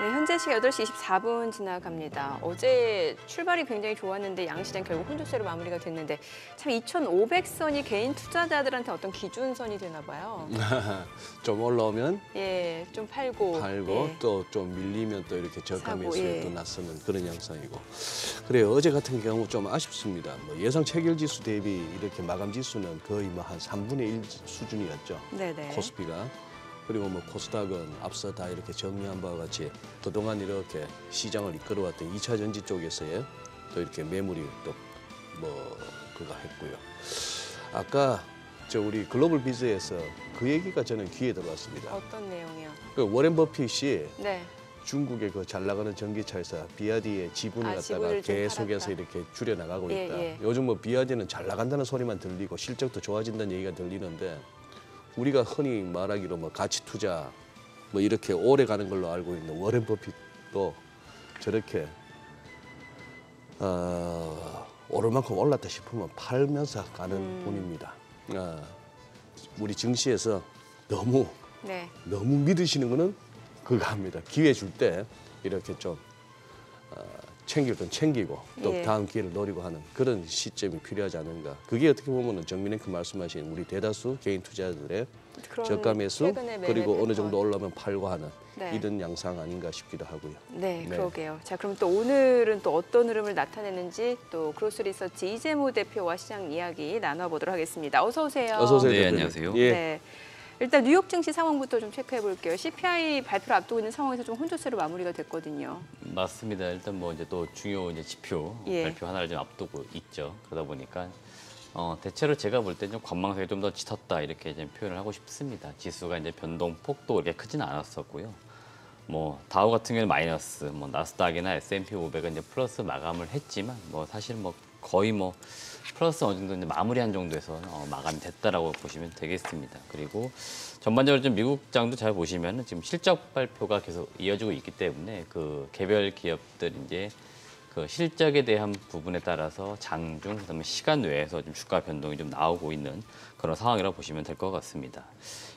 네, 현재 시각 8시 24분 지나갑니다. 어제 출발이 굉장히 좋았는데 양시장 결국 혼조세로 마무리가 됐는데 참 2,500선이 개인 투자자들한테 어떤 기준선이 되나 봐요. 좀 올라오면 예, 좀 팔고 예. 또 좀 밀리면 또 이렇게 저가 사고, 매수에 예. 또 나서는 그런 양상이고. 그래요. 어제 같은 경우 좀 아쉽습니다. 뭐 예상 체결 지수 대비 이렇게 마감 지수는 거의 뭐 한 3분의 1 수준이었죠. 네네. 코스피가. 그리고 뭐 코스닥은 앞서 다 이렇게 정리한 바와 같이 그동안 이렇게 시장을 이끌어왔던 2차 전지 쪽에서의 또 이렇게 매물이 또 뭐 그거 했고요. 아까 우리 글로벌 비즈에서 그 얘기가 저는 귀에 들어왔습니다. 어떤 내용이요? 그 워렌 버핏이 네. 중국의 그 잘 나가는 전기차 회사 비아디의 지분을 갖다가 지분을 좀 계속해서 팔았다. 이렇게 줄여 나가고 예, 있다. 예. 요즘 뭐 비아디는 잘 나간다는 소리만 들리고 실적도 좋아진다는 얘기가 들리는데 우리가 흔히 말하기로 뭐 가치 투자 뭐 이렇게 오래 가는 걸로 알고 있는 워렌 버핏도 저렇게 오를 만큼 올랐다 싶으면 팔면서 가는 분입니다. 우리 증시에서 너무 믿으시는 거는 그거 합니다. 기회 줄 때 이렇게 좀 챙길 건 챙기고 또 예. 다음 기회를 노리고 하는 그런 시점이 필요하지 않은가. 그게 어떻게 보면은 정민랭크 말씀하신 우리 대다수 개인 투자자들의 저가 매수 그리고 어느 정도 올라오면 팔고 하는 이런 양상 아닌가 싶기도 하고요. 네, 그러게요. 자, 그럼 또 오늘은 또 어떤 흐름을 나타내는지 또 크로스 리서치 이재모 대표와 시장 이야기 나눠보도록 하겠습니다. 어서 오세요. 어서 오세요. 네, 대표님. 안녕하세요. 예. 네. 일단 뉴욕 증시 상황부터 좀 체크해 볼게요. CPI 발표를 앞두고 있는 상황에서 좀 혼조세로 마무리가 됐거든요. 맞습니다. 일단 뭐 이제 또 중요 이제 지표 예. 발표 하나를 좀 앞두고 있죠. 그러다 보니까 대체로 제가 볼 때 좀 관망세가 좀 더 짙었다 이렇게 좀 표현을 하고 싶습니다. 지수가 이제 변동 폭도 그렇게 크지는 않았었고요. 뭐 다우 같은 경우는 마이너스, 뭐 나스닥이나 S&P 500은 이제 플러스 마감을 했지만 뭐 사실 뭐 거의 뭐 플러스 어느 정도 이제 마무리한 정도에서 마감이 됐다라고 보시면 되겠습니다. 그리고 전반적으로 좀 미국장도 잘 보시면 지금 실적 발표가 계속 이어지고 있기 때문에 그 개별 기업들 이제 그 실적에 대한 부분에 따라서 장중 그다음에 시간 외에서 좀 주가 변동이 좀 나오고 있는 그런 상황이라고 보시면 될 것 같습니다.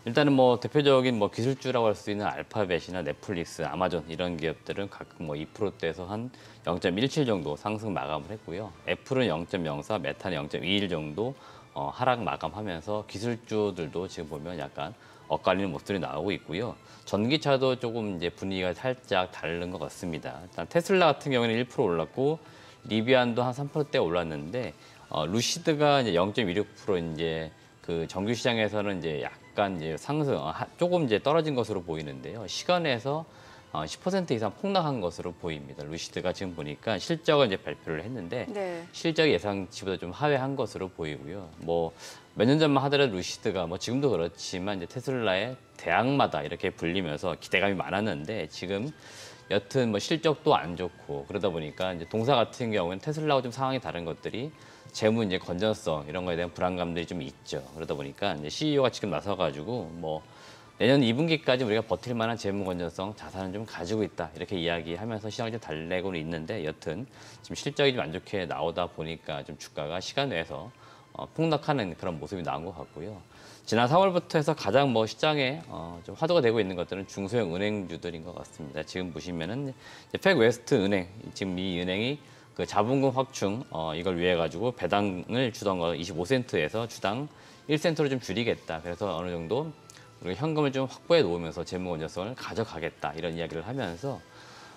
일단은 뭐 대표적인 뭐 기술주라고 할 수 있는 알파벳이나 넷플릭스, 아마존 이런 기업들은 각각 뭐 2%대에서 한 0.17 정도 상승 마감을 했고요. 애플은 0.04, 메타는 0.21 정도 하락 마감하면서 기술주들도 지금 보면 약간 엇갈리는 모습들이 나오고 있고요. 전기차도 조금 이제 분위기가 살짝 다른 것 같습니다. 일단 테슬라 같은 경우에는 1% 올랐고 리비안도 한 3%대 올랐는데 루시드가 이제 0.26% 이제 그 정규 시장에서는 이제 약간 이제 상승 조금 이제 떨어진 것으로 보이는데요. 시간에서 10% 이상 폭락한 것으로 보입니다. 루시드가 지금 보니까 실적을 이제 발표를 했는데 실적이 예상치보다 좀 하회한 것으로 보이고요. 뭐 몇 년 전만 하더라도 루시드가 뭐 지금도 그렇지만 이제 테슬라의 대항마다 이렇게 불리면서 기대감이 많았는데 지금 여튼 뭐 실적도 안 좋고 그러다 보니까 이제 동사 같은 경우는 테슬라와 좀 상황이 다른 것들이 재무 이제 건전성 이런 거에 대한 불안감들이 좀 있죠. 그러다 보니까 이제 CEO가 지금 나서가지고 뭐 내년 2분기까지 우리가 버틸 만한 재무 건전성 자산은 좀 가지고 있다 이렇게 이야기하면서 시장을 좀 달래고는 있는데 여튼 지금 실적이 좀 안 좋게 나오다 보니까 좀 주가가 시간 내에서 폭락하는 그런 모습이 나온 것 같고요. 지난 4월부터 해서 가장 뭐 시장에 좀 화두가 되고 있는 것들은 중소형 은행주들인 것 같습니다. 지금 보시면은 팩웨스트 은행 지금 이 은행이 그 자본금 확충 이걸 위해 가지고 배당을 주던 거 25센트에서 주당 1센트로 좀 줄이겠다. 그래서 어느 정도 우리가 현금을 좀 확보해 놓으면서 재무 건전성을 가져가겠다 이런 이야기를 하면서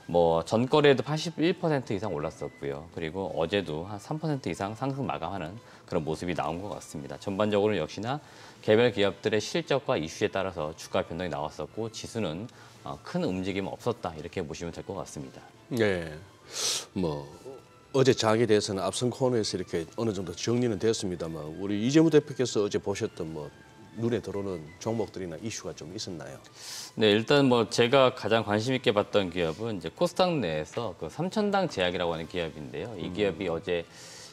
뭐 전거래에도 81% 이상 올랐었고요. 그리고 어제도 한 3% 이상 상승 마감하는 그런 모습이 나온 것 같습니다. 전반적으로 역시나 개별 기업들의 실적과 이슈에 따라서 주가 변동이 나왔었고 지수는 큰 움직임 없었다 이렇게 보시면 될 것 같습니다. 네, 뭐 어제 장에 대해서는 앞선 코너에서 이렇게 어느 정도 정리는 됐습니다만 우리 이재모 대표께서 어제 보셨던 뭐 눈에 들어오는 종목들이나 이슈가 좀 있었나요? 네, 일단 뭐 제가 가장 관심 있게 봤던 기업은 이제 코스닥 내에서 그 삼천당 제약이라고 하는 기업인데요. 이 기업이 어제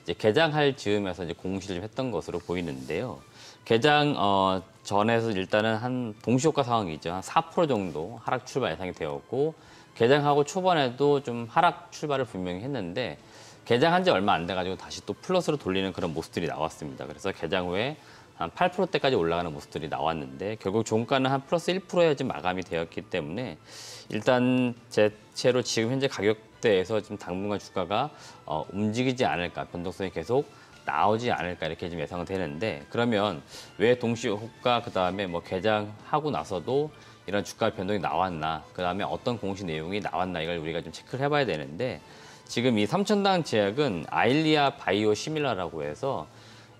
이제 개장할 즈음에서 이제 공시를 좀 했던 것으로 보이는데요. 개장 전에서 일단은 한 동시효과 상황이죠. 한 4% 정도 하락 출발 예상이 되었고 개장하고 초반에도 좀 하락 출발을 분명히 했는데 개장한 지 얼마 안 돼가지고 다시 또 플러스로 돌리는 그런 모습들이 나왔습니다. 그래서 개장 후에 한 8%대까지 올라가는 모습들이 나왔는데 결국 종가는 한 플러스 1%에 지금 마감이 되었기 때문에 일단 대체로 지금 현재 가격대에서 지금 당분간 주가가 움직이지 않을까, 변동성이 계속 나오지 않을까 이렇게 좀 예상은 되는데, 그러면 왜 동시효과 그다음에 뭐 개장하고 나서도 이런 주가 변동이 나왔나, 그다음에 어떤 공시 내용이 나왔나, 이걸 우리가 좀 체크를 해봐야 되는데, 지금 이 삼천당 제약은 아일리아 바이오 시밀라라고 해서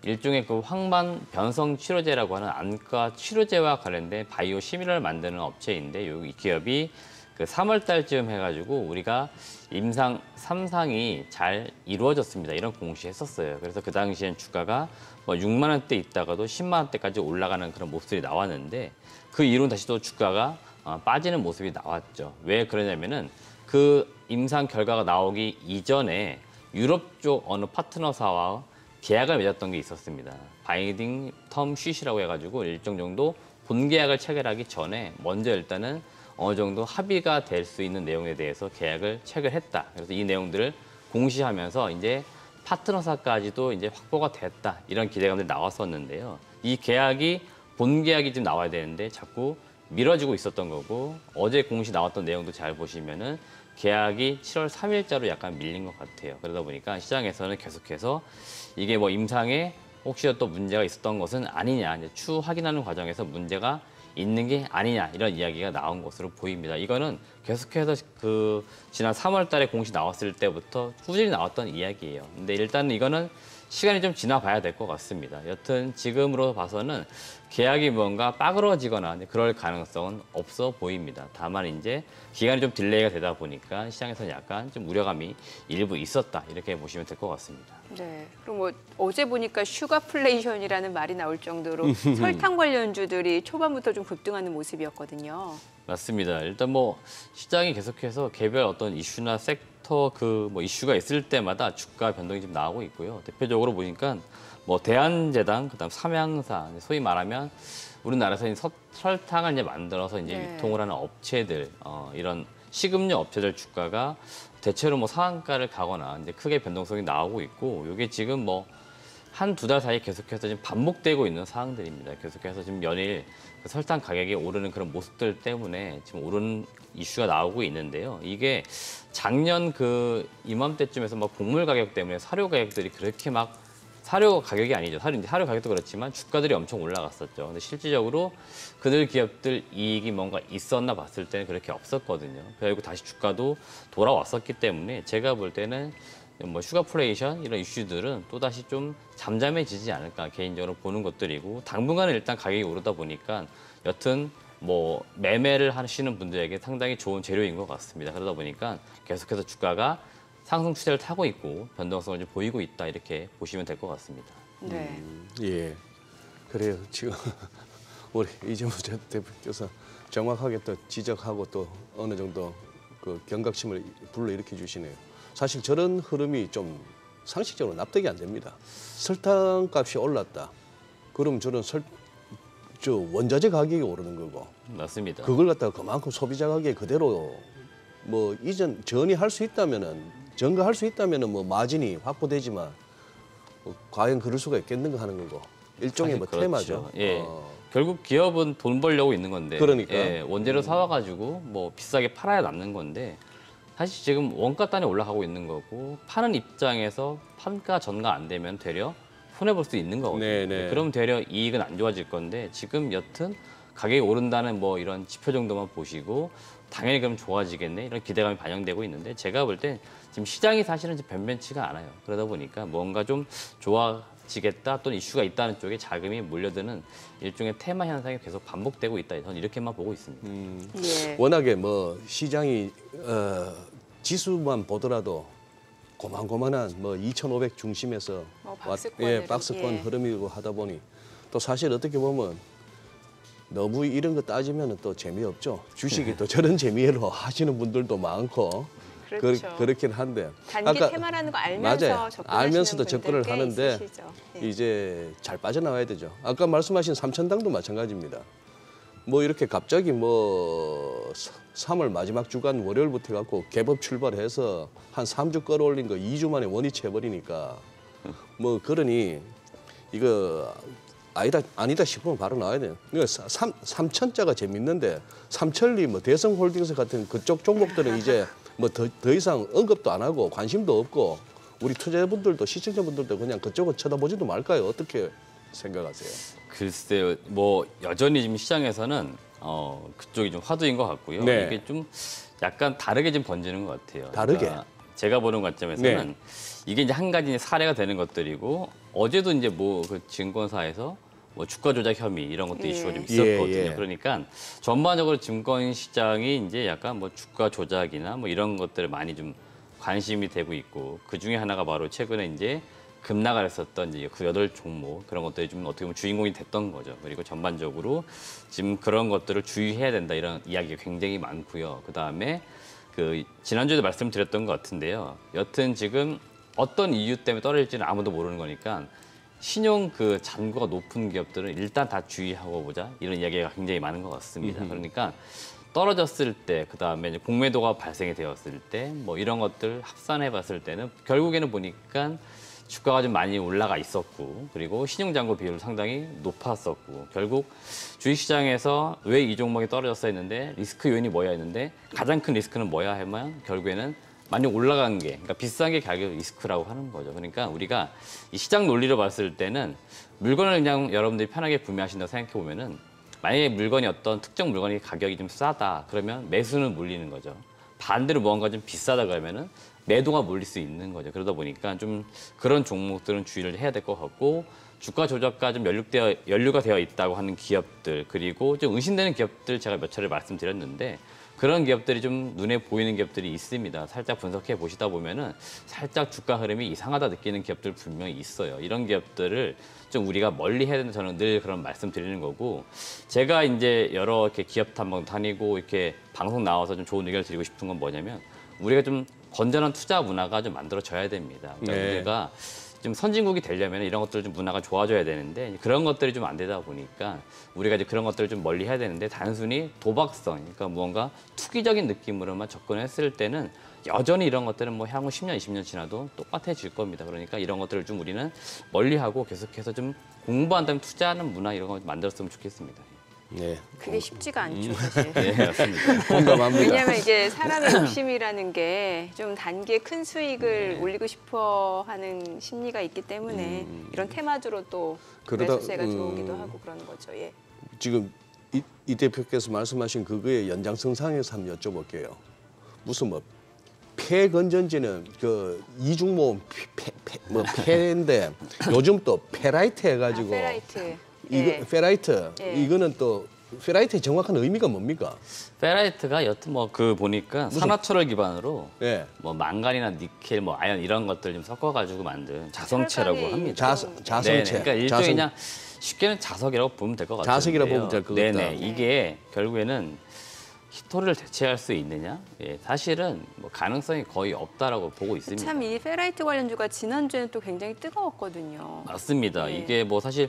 일종의 그 황반 변성 치료제라고 하는 안과 치료제와 관련된 바이오 시밀라를 만드는 업체인데, 이 기업이 그 3월 달쯤 해가지고 우리가 임상 3상이 잘 이루어졌습니다, 이런 공시했었어요. 그래서 그 당시엔 주가가 뭐 6만 원대 있다가도 10만 원대까지 올라가는 그런 모습들이 나왔는데, 그 이후로 다시 또 주가가 빠지는 모습이 나왔죠. 왜 그러냐면은 그 임상 결과가 나오기 이전에 유럽 쪽 어느 파트너사와 계약을 맺었던 게 있었습니다. 바이딩 텀 쉿이라고 해가지고 일정 정도 본 계약을 체결하기 전에 먼저 일단은 어느 정도 합의가 될 수 있는 내용에 대해서 계약을 체결했다. 그래서 이 내용들을 공시하면서 이제 파트너사까지도 이제 확보가 됐다, 이런 기대감들이 나왔었는데요. 이 계약이 본 계약이 좀 나와야 되는데 자꾸 미뤄지고 있었던 거고, 어제 공시 나왔던 내용도 잘 보시면은 계약이 7월 3일자로 약간 밀린 것 같아요. 그러다 보니까 시장에서는 계속해서 이게 뭐 임상에 혹시 또 문제가 있었던 것은 아니냐, 이제 추후 확인하는 과정에서 문제가 있는 게 아니냐, 이런 이야기가 나온 것으로 보입니다. 이거는 계속해서 그 지난 3월 달에 공시 나왔을 때부터 꾸준히 나왔던 이야기예요. 근데 일단 이거는 시간이 좀 지나봐야 될 것 같습니다. 여튼 지금으로 봐서는 계약이 뭔가 빠그러지거나 그럴 가능성은 없어 보입니다. 다만 이제 기간이 좀 딜레이가 되다 보니까 시장에서는 약간 좀 우려감이 일부 있었다, 이렇게 보시면 될 것 같습니다. 네. 그럼 뭐 어제 보니까 슈가플레이션이라는 말이 나올 정도로 설탕 관련주들이 초반부터 좀 급등하는 모습이었거든요. 맞습니다. 일단 뭐 시장이 계속해서 개별 어떤 이슈나 섹터 그 뭐 이슈가 있을 때마다 주가 변동이 좀 나오고 있고요. 대표적으로 보니까 뭐 대한제당, 그다음 삼양사, 소위 말하면 우리나라에서 설탕을 이제 만들어서 이제 네. 유통을 하는 업체들, 이런 식음료 업체들 주가가 대체로 뭐 상한가를 가거나 이제 크게 변동성이 나오고 있고, 이게 지금 뭐 한두 달 사이 계속해서 지금 반복되고 있는 사항들입니다. 계속해서 지금 연일 그 설탕 가격이 오르는 그런 모습들 때문에 지금 오르는 이슈가 나오고 있는데요. 이게 작년 그 이맘때쯤에서 막 곡물 가격 때문에 사료 가격들이 그렇게 막, 사료 가격이 아니죠. 사료 가격도 그렇지만 주가들이 엄청 올라갔었죠. 근데 실질적으로 그들 기업들 이익이 뭔가 있었나 봤을 때는 그렇게 없었거든요. 그리고 다시 주가도 돌아왔었기 때문에 제가 볼 때는 뭐 슈가플레이션 이런 이슈들은 또다시 좀 잠잠해지지 않을까 개인적으로 보는 것들이고, 당분간은 일단 가격이 오르다 보니까 여튼 뭐 매매를 하시는 분들에게 상당히 좋은 재료인 것 같습니다. 그러다 보니까 계속해서 주가가 상승 추세를 타고 있고 변동성을 좀 보이고 있다, 이렇게 보시면 될 것 같습니다. 네. 예, 그래요. 지금 우리 이재무 대표께서 정확하게 또 지적하고 또 어느 정도 그 경각심을 불러일으켜 주시네요. 사실 저런 흐름이 좀 상식적으로 납득이 안 됩니다. 설탕 값이 올랐다. 그럼 저는 원자재 가격이 오르는 거고, 맞습니다. 그걸 갖다가 그만큼 소비자 가격에 그대로 뭐 전이할 수 있다면은, 전가할 수 있다면은 뭐 마진이 확보되지만 과연 그럴 수가 있겠는가 하는 거고, 일종의 뭐 그렇죠. 테마죠. 예. 결국 기업은 돈 벌려고 있는 건데, 그러니까. 예, 원재료 사와가지고 뭐 비싸게 팔아야 남는 건데, 사실 지금 원가 단위 올라가고 있는 거고, 파는 입장에서 판가 전가 안 되면 되려 손해볼 수 있는 거거든요. 네네. 그럼 되려 이익은 안 좋아질 건데, 지금 여튼 가격이 오른다는 뭐 이런 지표 정도만 보시고 당연히 그럼 좋아지겠네, 이런 기대감이 반영되고 있는데, 제가 볼 때 지금 시장이 사실은 변변치가 않아요. 그러다 보니까 뭔가 좀 좋아지겠다 또는 이슈가 있다는 쪽에 자금이 몰려드는 일종의 테마 현상이 계속 반복되고 있다, 저는 이렇게만 보고 있습니다. 예. 워낙에 뭐 시장이 지수만 보더라도 고만고만한 뭐 2,500 중심에서 박스권 예. 흐름이고 하다 보니, 또 사실 어떻게 보면 너무 이런 거 따지면 또 재미없죠. 주식이 또 저런 재미로 하시는 분들도 많고, 그렇죠. 그렇긴 한데, 단기 테마라는 거 알면서 맞아요. 접근하시는 알면서도 분들 접근을 꽤 하는데 있으시죠. 예. 이제 잘 빠져나와야 되죠. 아까 말씀하신 삼천당도 마찬가지입니다. 뭐 이렇게 갑자기 뭐 3월 마지막 주간 월요일부터 해갖고 개법 출발해서 한 3주 끌어올린 거 2주 만에 원위치 해버리니까, 뭐 그러니 이거 아니다 싶으면 바로 나와야 돼요. 그러니까 삼천자가 재밌는데 삼천리 뭐 대성홀딩스 같은 그쪽 종목들은 이제 뭐 더 이상 언급도 안 하고 관심도 없고 우리 투자자분들도 시청자분들도 그냥 그쪽을 쳐다보지도 말까요? 어떻게 생각하세요? 글쎄요, 뭐 여전히 지금 시장에서는 그쪽이 좀 화두인 것 같고요. 네. 이게 좀 약간 다르게 좀 번지는 것 같아요. 다르게? 그러니까 제가 보는 관점에서는 네. 이게 이제 한 가지 사례가 되는 것들이고 어제도 이제 뭐 그 증권사에서 뭐 주가 조작 혐의 이런 것도 예. 이슈가 좀 있었거든요. 예. 그러니까 전반적으로 증권 시장이 이제 약간 뭐 주가 조작이나 뭐 이런 것들을 많이 좀 관심이 되고 있고 그 중에 하나가 바로 최근에 이제 급락을 했었던 이제 그 8종목 그런 것들이 좀 어떻게 보면 주인공이 됐던 거죠. 그리고 전반적으로 지금 그런 것들을 주의해야 된다 이런 이야기가 굉장히 많고요. 그다음에 그 지난주에도 말씀드렸던 것 같은데요. 여튼 지금 어떤 이유 때문에 떨어질지는 아무도 모르는 거니까 신용 그 잔고가 높은 기업들은 일단 다 주의하고 보자 이런 이야기가 굉장히 많은 것 같습니다. 그러니까 떨어졌을 때 그다음에 이제 공매도가 발생이 되었을 때 뭐 이런 것들 합산해 봤을 때는 결국에는 보니까 주가가 좀 많이 올라가 있었고 그리고 신용잔고 비율 상당히 높았었고 결국 주식시장에서 왜 이 종목이 떨어졌어 했는데 리스크 요인이 뭐야 했는데 가장 큰 리스크는 뭐야 하면 결국에는 많이 올라간 게 그러니까 비싼 게 가격 리스크라고 하는 거죠. 그러니까 우리가 이 시장 논리로 봤을 때는 물건을 그냥 여러분들이 편하게 구매하신다고 생각해 보면은 만약에 물건이 어떤 특정 물건이 가격이 좀 싸다 그러면 매수는 몰리는 거죠. 반대로 무언가 좀 비싸다 그러면은 매도가 몰릴 수 있는 거죠. 그러다 보니까 좀 그런 종목들은 주의를 해야 될 것 같고 주가 조작과 좀 연루가 되어 있다고 하는 기업들 그리고 좀 의심되는 기업들 제가 몇 차례 말씀드렸는데 그런 기업들이 좀 눈에 보이는 기업들이 있습니다. 살짝 분석해 보시다 보면은 살짝 주가 흐름이 이상하다 느끼는 기업들 분명히 있어요. 이런 기업들을 좀 우리가 멀리 해야 된다 저는 늘 그런 말씀 드리는 거고 제가 이제 여러 이렇게 기업 탐방 다니고 이렇게 방송 나와서 좀 좋은 의견을 드리고 싶은 건 뭐냐면 우리가 좀 건전한 투자 문화가 좀 만들어져야 됩니다. 그러니까 네. 우리가 좀 선진국이 되려면 이런 것들 좀 문화가 좋아져야 되는데 그런 것들이 좀 안 되다 보니까 우리가 이제 그런 것들을 좀 멀리 해야 되는데 단순히 도박성, 그러니까 무언가 투기적인 느낌으로만 접근했을 때는 여전히 이런 것들은 뭐 향후 10년, 20년 지나도 똑같아질 겁니다. 그러니까 이런 것들을 좀 우리는 멀리하고 계속해서 좀 공부한 다음에 투자하는 문화 이런 거 만들었으면 좋겠습니다. 네. 그게 쉽지가 않죠, 사실. 네, 맞습니다. 공감합니다. 왜냐하면 이제 사람의 욕심이라는 게 좀 단기에 큰 수익을 올리고 싶어 하는 심리가 있기 때문에 이런 테마주로 또 그러다- 매수세가 들어오기도 하고 그러는 거죠. 예. 지금 이 대표께서 말씀하신 그거의 연장선상에서 한번 여쭤볼게요. 무슨 뭐 폐건전지는 그 이중모음 폐인데 요즘 또 페라이트 해가지고 페라이트. 이거 예. 페라이트 예. 이거는 또 페라이트의 정확한 의미가 뭡니까? 페라이트가 여튼 뭐 그 보니까 산화철을 기반으로 예. 뭐 망간이나 니켈, 뭐 아연 이런 것들 좀 섞어가지고 만든 자성체라고 철강이 합니다. 자성체. 네, 그러니까 일종의 그냥 쉽게는 자석이라고 보면 될 것 같아요. 자석이라고 보면 될 것 같다. 네네. 이게 결국에는 히토를 대체할 수 있느냐? 예, 사실은 뭐 가능성이 거의 없다라고 보고 있습니다. 참 이 페라이트 관련주가 지난주에는 또 굉장히 뜨거웠거든요. 맞습니다. 네. 이게 뭐 사실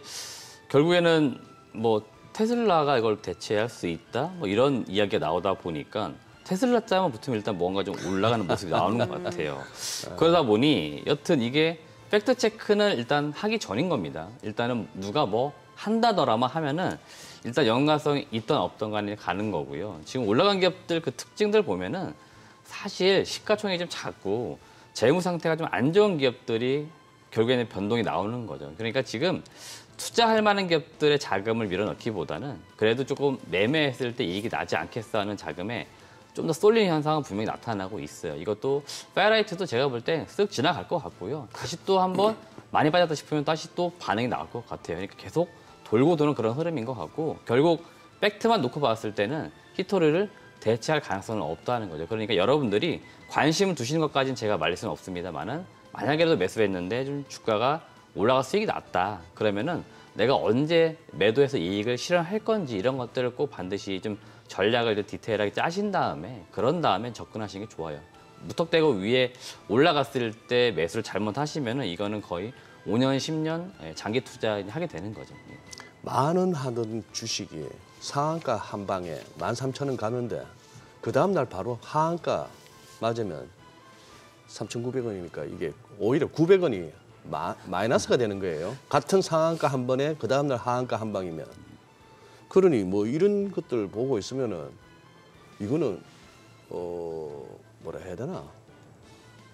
결국에는 뭐 테슬라가 이걸 대체할 수 있다? 뭐 이런 이야기가 나오다 보니까 테슬라 짱만 붙으면 일단 뭔가 좀 올라가는 모습이 나오는 것 같아요. 그러다 보니 여튼 이게 팩트 체크는 일단 하기 전인 겁니다. 일단은 누가 뭐 한다더라만 하면은 일단 연관성이 있던 없던 간에 가는 거고요. 지금 올라간 기업들 그 특징들 보면은 사실 시가총액이 좀 작고 재무 상태가 좀 안 좋은 기업들이 결국에는 변동이 나오는 거죠. 그러니까 지금 투자할 만한 기업들의 자금을 밀어넣기보다는 그래도 조금 매매했을 때 이익이 나지 않겠어 하는 자금에 좀 더 쏠리는 현상은 분명히 나타나고 있어요. 이것도 페라이트도 제가 볼 때 쓱 지나갈 것 같고요. 다시 또 한번 많이 빠졌다 싶으면 다시 또 반응이 나올 것 같아요. 그러니까 계속 돌고 도는 그런 흐름인 것 같고 결국 팩트만 놓고 봤을 때는 히토리를 대체할 가능성은 없다는 거죠. 그러니까 여러분들이 관심을 두시는 것까지는 제가 말릴 수는 없습니다만은 만약에라도 매수했는데 좀 주가가 올라가 수익이 났다. 그러면은 내가 언제 매도해서 이익을 실현할 건지 이런 것들을 꼭 반드시 좀 전략을 디테일하게 짜신 다음에 그런 다음에 접근하시는 게 좋아요. 무턱대고 위에 올라갔을 때 매수를 잘못하시면은 이거는 거의 5년, 10년 장기 투자하게 되는 거죠. 많은 하던 주식이 상한가 한 방에 13,000원 가는데 그 다음 날 바로 하한가 맞으면 3,900원이니까 이게 오히려 900원이 마이너스가 되는 거예요. 같은 상한가 한 번에 그 다음날 하한가 한 방이면. 그러니 뭐 이런 것들 보고 있으면은 이거는 뭐라 해야 되나?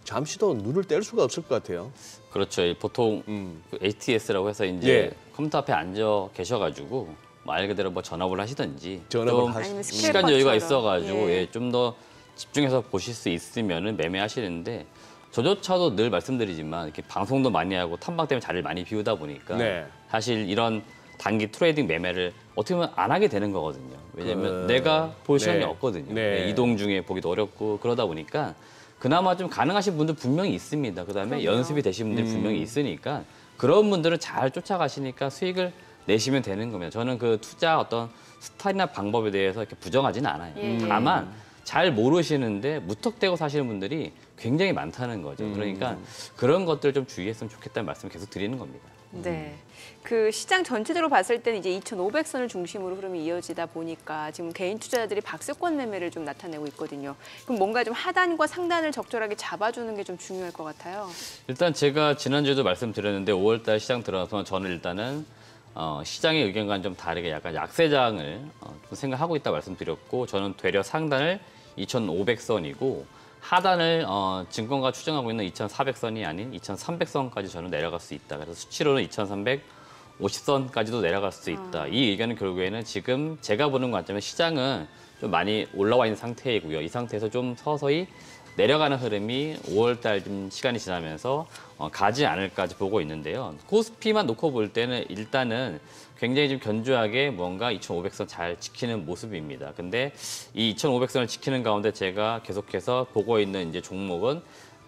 잠시도 눈을 뗄 수가 없을 것 같아요. 그렇죠. 보통 그 ATS라고 해서 이제 예. 컴퓨터 앞에 앉아 계셔가지고 말 그대로 뭐 전업을 하시든지 전업을 좀 아니면 시간 여유가 스케일컷처럼. 있어가지고 예. 예, 좀 더 집중해서 보실 수 있으면은 매매하시는데 저조차도 늘 말씀드리지만 이렇게 방송도 많이 하고 탐방 때문에 자리를 많이 비우다 보니까 네. 사실 이런 단기 트레이딩 매매를 어떻게 보면 안 하게 되는 거거든요. 왜냐하면 내가 볼 시간이 네. 없거든요. 네. 예, 이동 중에 보기도 어렵고 그러다 보니까 그나마 좀 가능하신 분들 분명히 있습니다. 그다음에 그럼요. 연습이 되신 분들이 분명히 있으니까 그런 분들은 잘 쫓아가시니까 수익을 내시면 되는 겁니다. 저는 그 투자 어떤 스타일이나 방법에 대해서 이렇게 부정하지는 않아요. 예, 예. 다만 잘 모르시는데 무턱대고 사시는 분들이 굉장히 많다는 거죠. 그러니까 그런 것들 좀 주의했으면 좋겠다는 말씀을 계속 드리는 겁니다. 네. 그 시장 전체적으로 봤을 때는 이제 2,500선을 중심으로 흐름이 이어지다 보니까 지금 개인 투자자들이 박스권 매매를 좀 나타내고 있거든요. 그럼 뭔가 좀 하단과 상단을 적절하게 잡아주는 게 좀 중요할 것 같아요. 일단 제가 지난주에도 말씀드렸는데 5월달 시장 들어서 저는 일단은 시장의 의견과는 좀 다르게 약간 약세장을 좀 생각하고 있다 말씀드렸고 저는 되려 상단을 2,500선이고 하단을 증권가 추정하고 있는 2,400선이 아닌 2,300선까지 저는 내려갈 수 있다. 그래서 수치로는 2,350선까지도 내려갈 수 있다. 이 의견은 결국에는 지금 제가 보는 관점에 시장은 좀 많이 올라와 있는 상태이고요. 이 상태에서 좀 서서히 내려가는 흐름이 5월달 좀 시간이 지나면서 가지 않을까 보고 있는데요. 코스피만 놓고 볼 때는 일단은 굉장히 좀 견조하게 뭔가 2,500선 잘 지키는 모습입니다. 근데 이 2,500선을 지키는 가운데 제가 계속해서 보고 있는 이제 종목은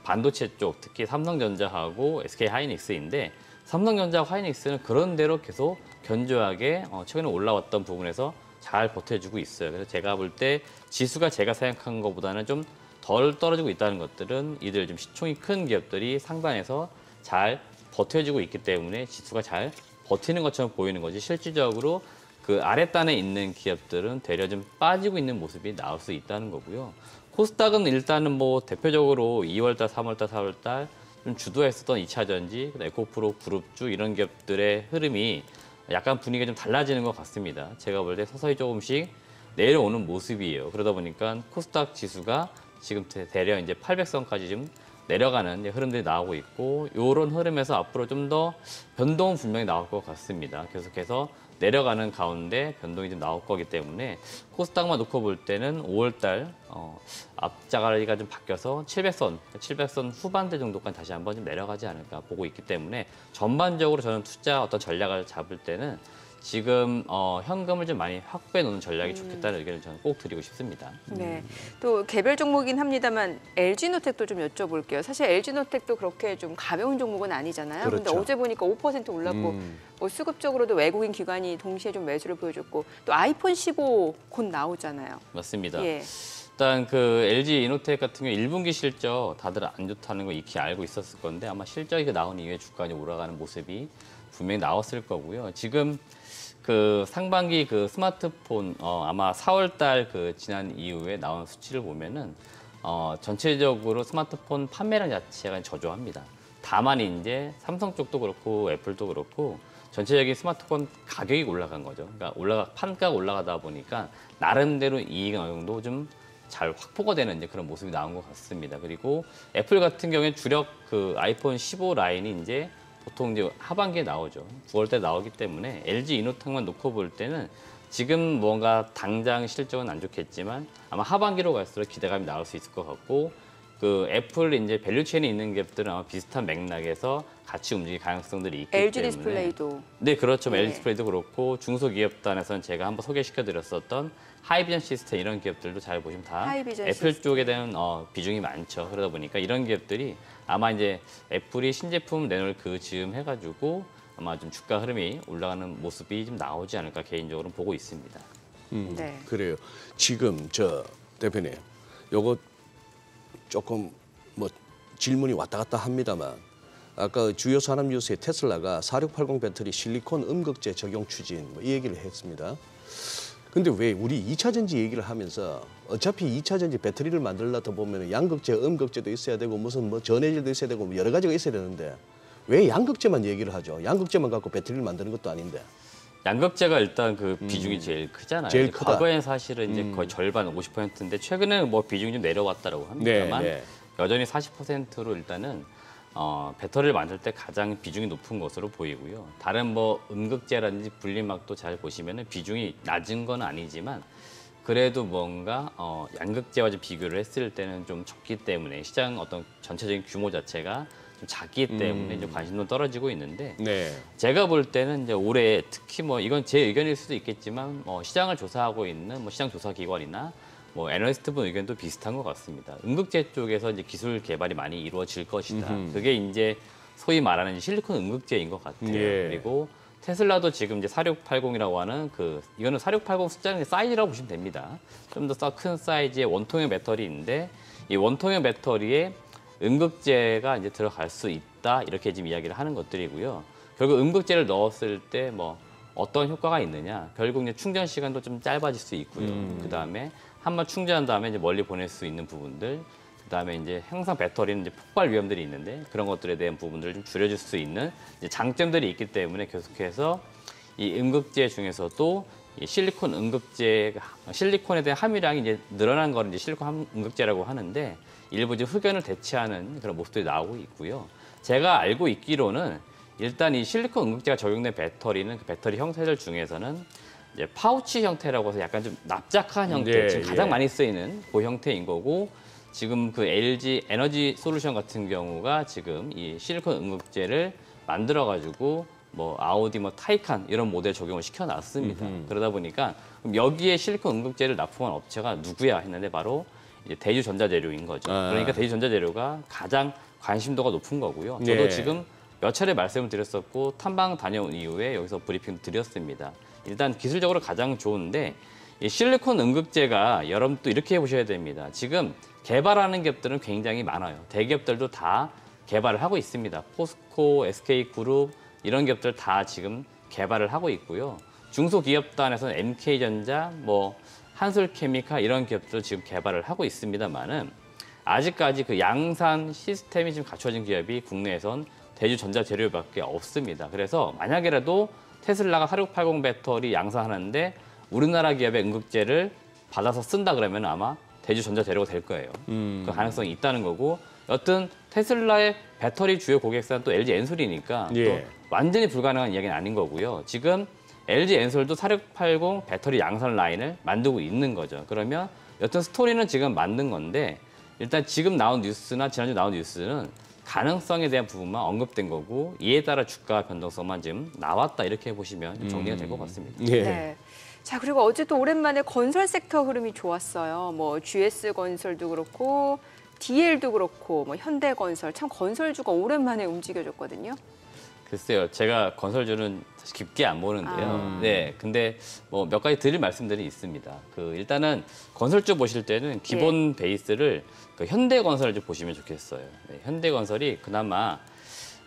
반도체 쪽, 특히 삼성전자하고 SK하이닉스인데 삼성전자와 하이닉스는 그런 대로 계속 견조하게 최근에 올라왔던 부분에서 잘 버텨주고 있어요. 그래서 제가 볼 때 지수가 제가 생각한 것보다는 좀 덜 떨어지고 있다는 것들은 이들 좀 시총이 큰 기업들이 상단에서 잘 버텨주고 있기 때문에 지수가 잘 버티는 것처럼 보이는 거지 실질적으로 그 아랫단에 있는 기업들은 되려 좀 빠지고 있는 모습이 나올 수 있다는 거고요. 코스닥은 일단은 뭐 대표적으로 2월달, 3월달, 4월달 좀 주도했었던 2차전지, 에코프로, 그룹주 이런 기업들의 흐름이 약간 분위기가 좀 달라지는 것 같습니다. 제가 볼 때 서서히 조금씩 내려오는 모습이에요. 그러다 보니까 코스닥 지수가 지금 대략 이제 800선까지 좀 내려가는 흐름들이 나오고 있고 이런 흐름에서 앞으로 좀 더 변동은 분명히 나올 것 같습니다. 계속해서 내려가는 가운데 변동이 좀 나올 거기 때문에 코스닥만 놓고 볼 때는 5월달 앞자가리가 좀 바뀌어서 700선 후반대 정도까지 다시 한번 좀 내려가지 않을까 보고 있기 때문에 전반적으로 저는 투자 어떤 전략을 잡을 때는 지금 현금을 좀 많이 확보해 놓는 전략이 좋겠다는 의견을 저는 꼭 드리고 싶습니다. 네. 또 개별 종목이긴 합니다만 LG노텍도 좀 여쭤볼게요. 사실 LG노텍도 그렇게 좀 가벼운 종목은 아니잖아요. 근데 그렇죠. 어제 보니까 5% 올랐고 뭐 수급적으로도 외국인 기관이 동시에 좀 매수를 보여줬고 또 아이폰 15 곧 나오잖아요. 맞습니다. 예. 일단 그 LG 이노텍 같은 경우 1분기 실적 다들 안 좋다는 거 익히 알고 있었을 건데 아마 실적이 나온 이후에 주가가 올라가는 모습이 분명히 나왔을 거고요. 지금 그 상반기 그 스마트폰 아마 4월달 그 지난 이후에 나온 수치를 보면은 전체적으로 스마트폰 판매량 자체가 저조합니다. 다만 이제 삼성 쪽도 그렇고 애플도 그렇고 전체적인 스마트폰 가격이 올라간 거죠. 그러니까 판가가 올라가다 보니까 나름대로 이익은 어느 정도 좀 잘 확보가 되는 이제 그런 모습이 나온 것 같습니다. 그리고 애플 같은 경우에 주력 그 아이폰 15 라인이 이제 보통 이제 하반기에 나오죠. 9월달 나오기 때문에 LG 이노텍만 놓고 볼 때는 지금 뭔가 당장 실적은 안 좋겠지만 아마 하반기로 갈수록 기대감이 나올 수 있을 것 같고 그 애플 이제 밸류체인에 있는 기업들은 아마 비슷한 맥락에서 같이 움직일 가능성들이 있기 LG 때문에 디스플레이도. 네, 그렇죠. 네. LG 디스플레이도 그렇고 중소기업단에서는 제가 한번 소개시켜드렸었던 하이비전 시스템 이런 기업들도 잘 보시면 다 하이비전 애플 시스템. 쪽에 대한 비중이 많죠. 그러다 보니까 이런 기업들이 아마 이제 애플이 신제품 내놓을 그 즈음 해가지고 아마 좀 주가 흐름이 올라가는 모습이 좀 나오지 않을까 개인적으로 보고 있습니다. 네. 그래요. 지금 저 대표님, 요거 조금 뭐 질문이 왔다 갔다 합니다만 아까 주요 산업 뉴스에 테슬라가 4680 배터리 실리콘 음극재 적용 추진 뭐 이 얘기를 했습니다. 근데 왜 우리 2차 전지 얘기를 하면서 어차피 2차 전지 배터리를 만들려다 보면 양극재, 음극재도 있어야 되고 무슨 뭐 전해질도 있어야 되고 뭐 여러 가지가 있어야 되는데 왜 양극재만 얘기를 하죠? 양극재만 갖고 배터리를 만드는 것도 아닌데. 양극재가 일단 그 비중이 제일 크잖아요. 제일 크다. 과거엔 사실은 이제 거의 절반 50%인데 최근에는 뭐 비중이 좀 내려왔다라고 합니다만 네. 여전히 40%로 일단은 배터리를 만들 때 가장 비중이 높은 것으로 보이고요. 다른 뭐 음극재라든지 분리막도 잘 보시면은 비중이 낮은 건 아니지만 그래도 뭔가 양극재와 좀 비교를 했을 때는 좀 적기 때문에 시장 어떤 전체적인 규모 자체가 좀 작기 때문에 이제 관심도 떨어지고 있는데 네. 제가 볼 때는 이제 올해 특히 뭐 이건 제 의견일 수도 있겠지만 시장을 조사하고 있는 뭐 시장 조사 기관이나 뭐 애널리스트분 의견도 비슷한 것 같습니다. 음극재 쪽에서 이제 기술 개발이 많이 이루어질 것이다. 그게 이제 소위 말하는 실리콘 음극재인 것 같아요. 예. 그리고 테슬라도 지금 이제 4680이라고 하는 이거는 4680 숫자는 사이즈라고 보시면 됩니다. 좀 더 큰 사이즈의 원통형 배터리인데 이 원통형 배터리에 음극재가 이제 들어갈 수 있다 이렇게 지금 이야기를 하는 것들이고요. 결국 음극재를 넣었을 때 뭐 어떤 효과가 있느냐? 결국 이제 충전 시간도 좀 짧아질 수 있고요. 그 다음에 한 번 충전한 다음에 이제 멀리 보낼 수 있는 부분들, 그 다음에 이제 항상 배터리는 이제 폭발 위험들이 있는데 그런 것들에 대한 부분들을 좀 줄여줄 수 있는 이제 장점들이 있기 때문에 계속해서 이 음극재 중에서도 이 실리콘 음극재, 실리콘에 대한 함유량이 이제 늘어난 거를 이제 실리콘 음극재라고 하는데 일부 이제 흑연을 대체하는 그런 모습들이 나오고 있고요. 제가 알고 있기로는 일단 이 실리콘 음극재가 적용된 배터리는 그 배터리 형태들 중에서는 이제 파우치 형태라고 해서 약간 좀 납작한 형태, 네, 지금 가장 많이 쓰이는 그 형태인 거고 지금 그 LG 에너지 솔루션 같은 경우가 지금 이 실리콘 음극재를 만들어 가지고 뭐 아우디 뭐 타이칸 이런 모델 적용을 시켜놨습니다. 그러다 보니까 그럼 여기에 실리콘 음극재를 납품한 업체가 누구야 했는데 바로 이제 대주전자재료인 거죠. 그러니까 대주전자재료가 가장 관심도가 높은 거고요. 저도 네. 지금 몇 차례 말씀을 드렸었고 탐방 다녀온 이후에 여기서 브리핑 드렸습니다. 일단 기술적으로 가장 좋은데 이 실리콘 음극재가 여러분 또 이렇게 보셔야 됩니다. 지금 개발하는 기업들은 굉장히 많아요. 대기업들도 다 개발을 하고 있습니다. 포스코, SK그룹 이런 기업들 다 지금 개발을 하고 있고요. 중소기업단에서는 MK전자, 뭐 한솔케미칼 이런 기업들도 지금 개발을 하고 있습니다만은 아직까지 그 양산 시스템이 지금 갖춰진 기업이 국내에선 대주전자재료밖에 없습니다. 그래서 만약에라도 테슬라가 4680 배터리 양산하는데 우리나라 기업의 음극재를 받아서 쓴다 그러면 아마 대주전자재료가 될 거예요. 그 가능성이 있다는 거고 여튼 테슬라의 배터리 주요 고객사는 또 LG 엔솔이니까 예. 또 완전히 불가능한 이야기는 아닌 거고요. 지금 LG 엔솔도 4680 배터리 양산 라인을 만들고 있는 거죠. 그러면 여튼 스토리는 지금 만든 건데 일단 지금 나온 뉴스나 지난주 나온 뉴스는 가능성에 대한 부분만 언급된 거고 이에 따라 주가 변동성만 지금 나왔다 이렇게 보시면 좀 정리가 될 것 같습니다. 예. 네. 자, 그리고 어제 또 오랜만에 건설 섹터 흐름이 좋았어요. 뭐 GS건설도 그렇고 DL도 그렇고 뭐 현대건설 참 건설주가 오랜만에 움직여줬거든요. 글쎄요, 제가 건설주는 사실 깊게 안 보는데요. 네, 근데 뭐 몇 가지 드릴 말씀들이 있습니다. 그 일단은 건설주 보실 때는 기본 베이스를 그 현대건설을 좀 보시면 좋겠어요. 네, 현대건설이 그나마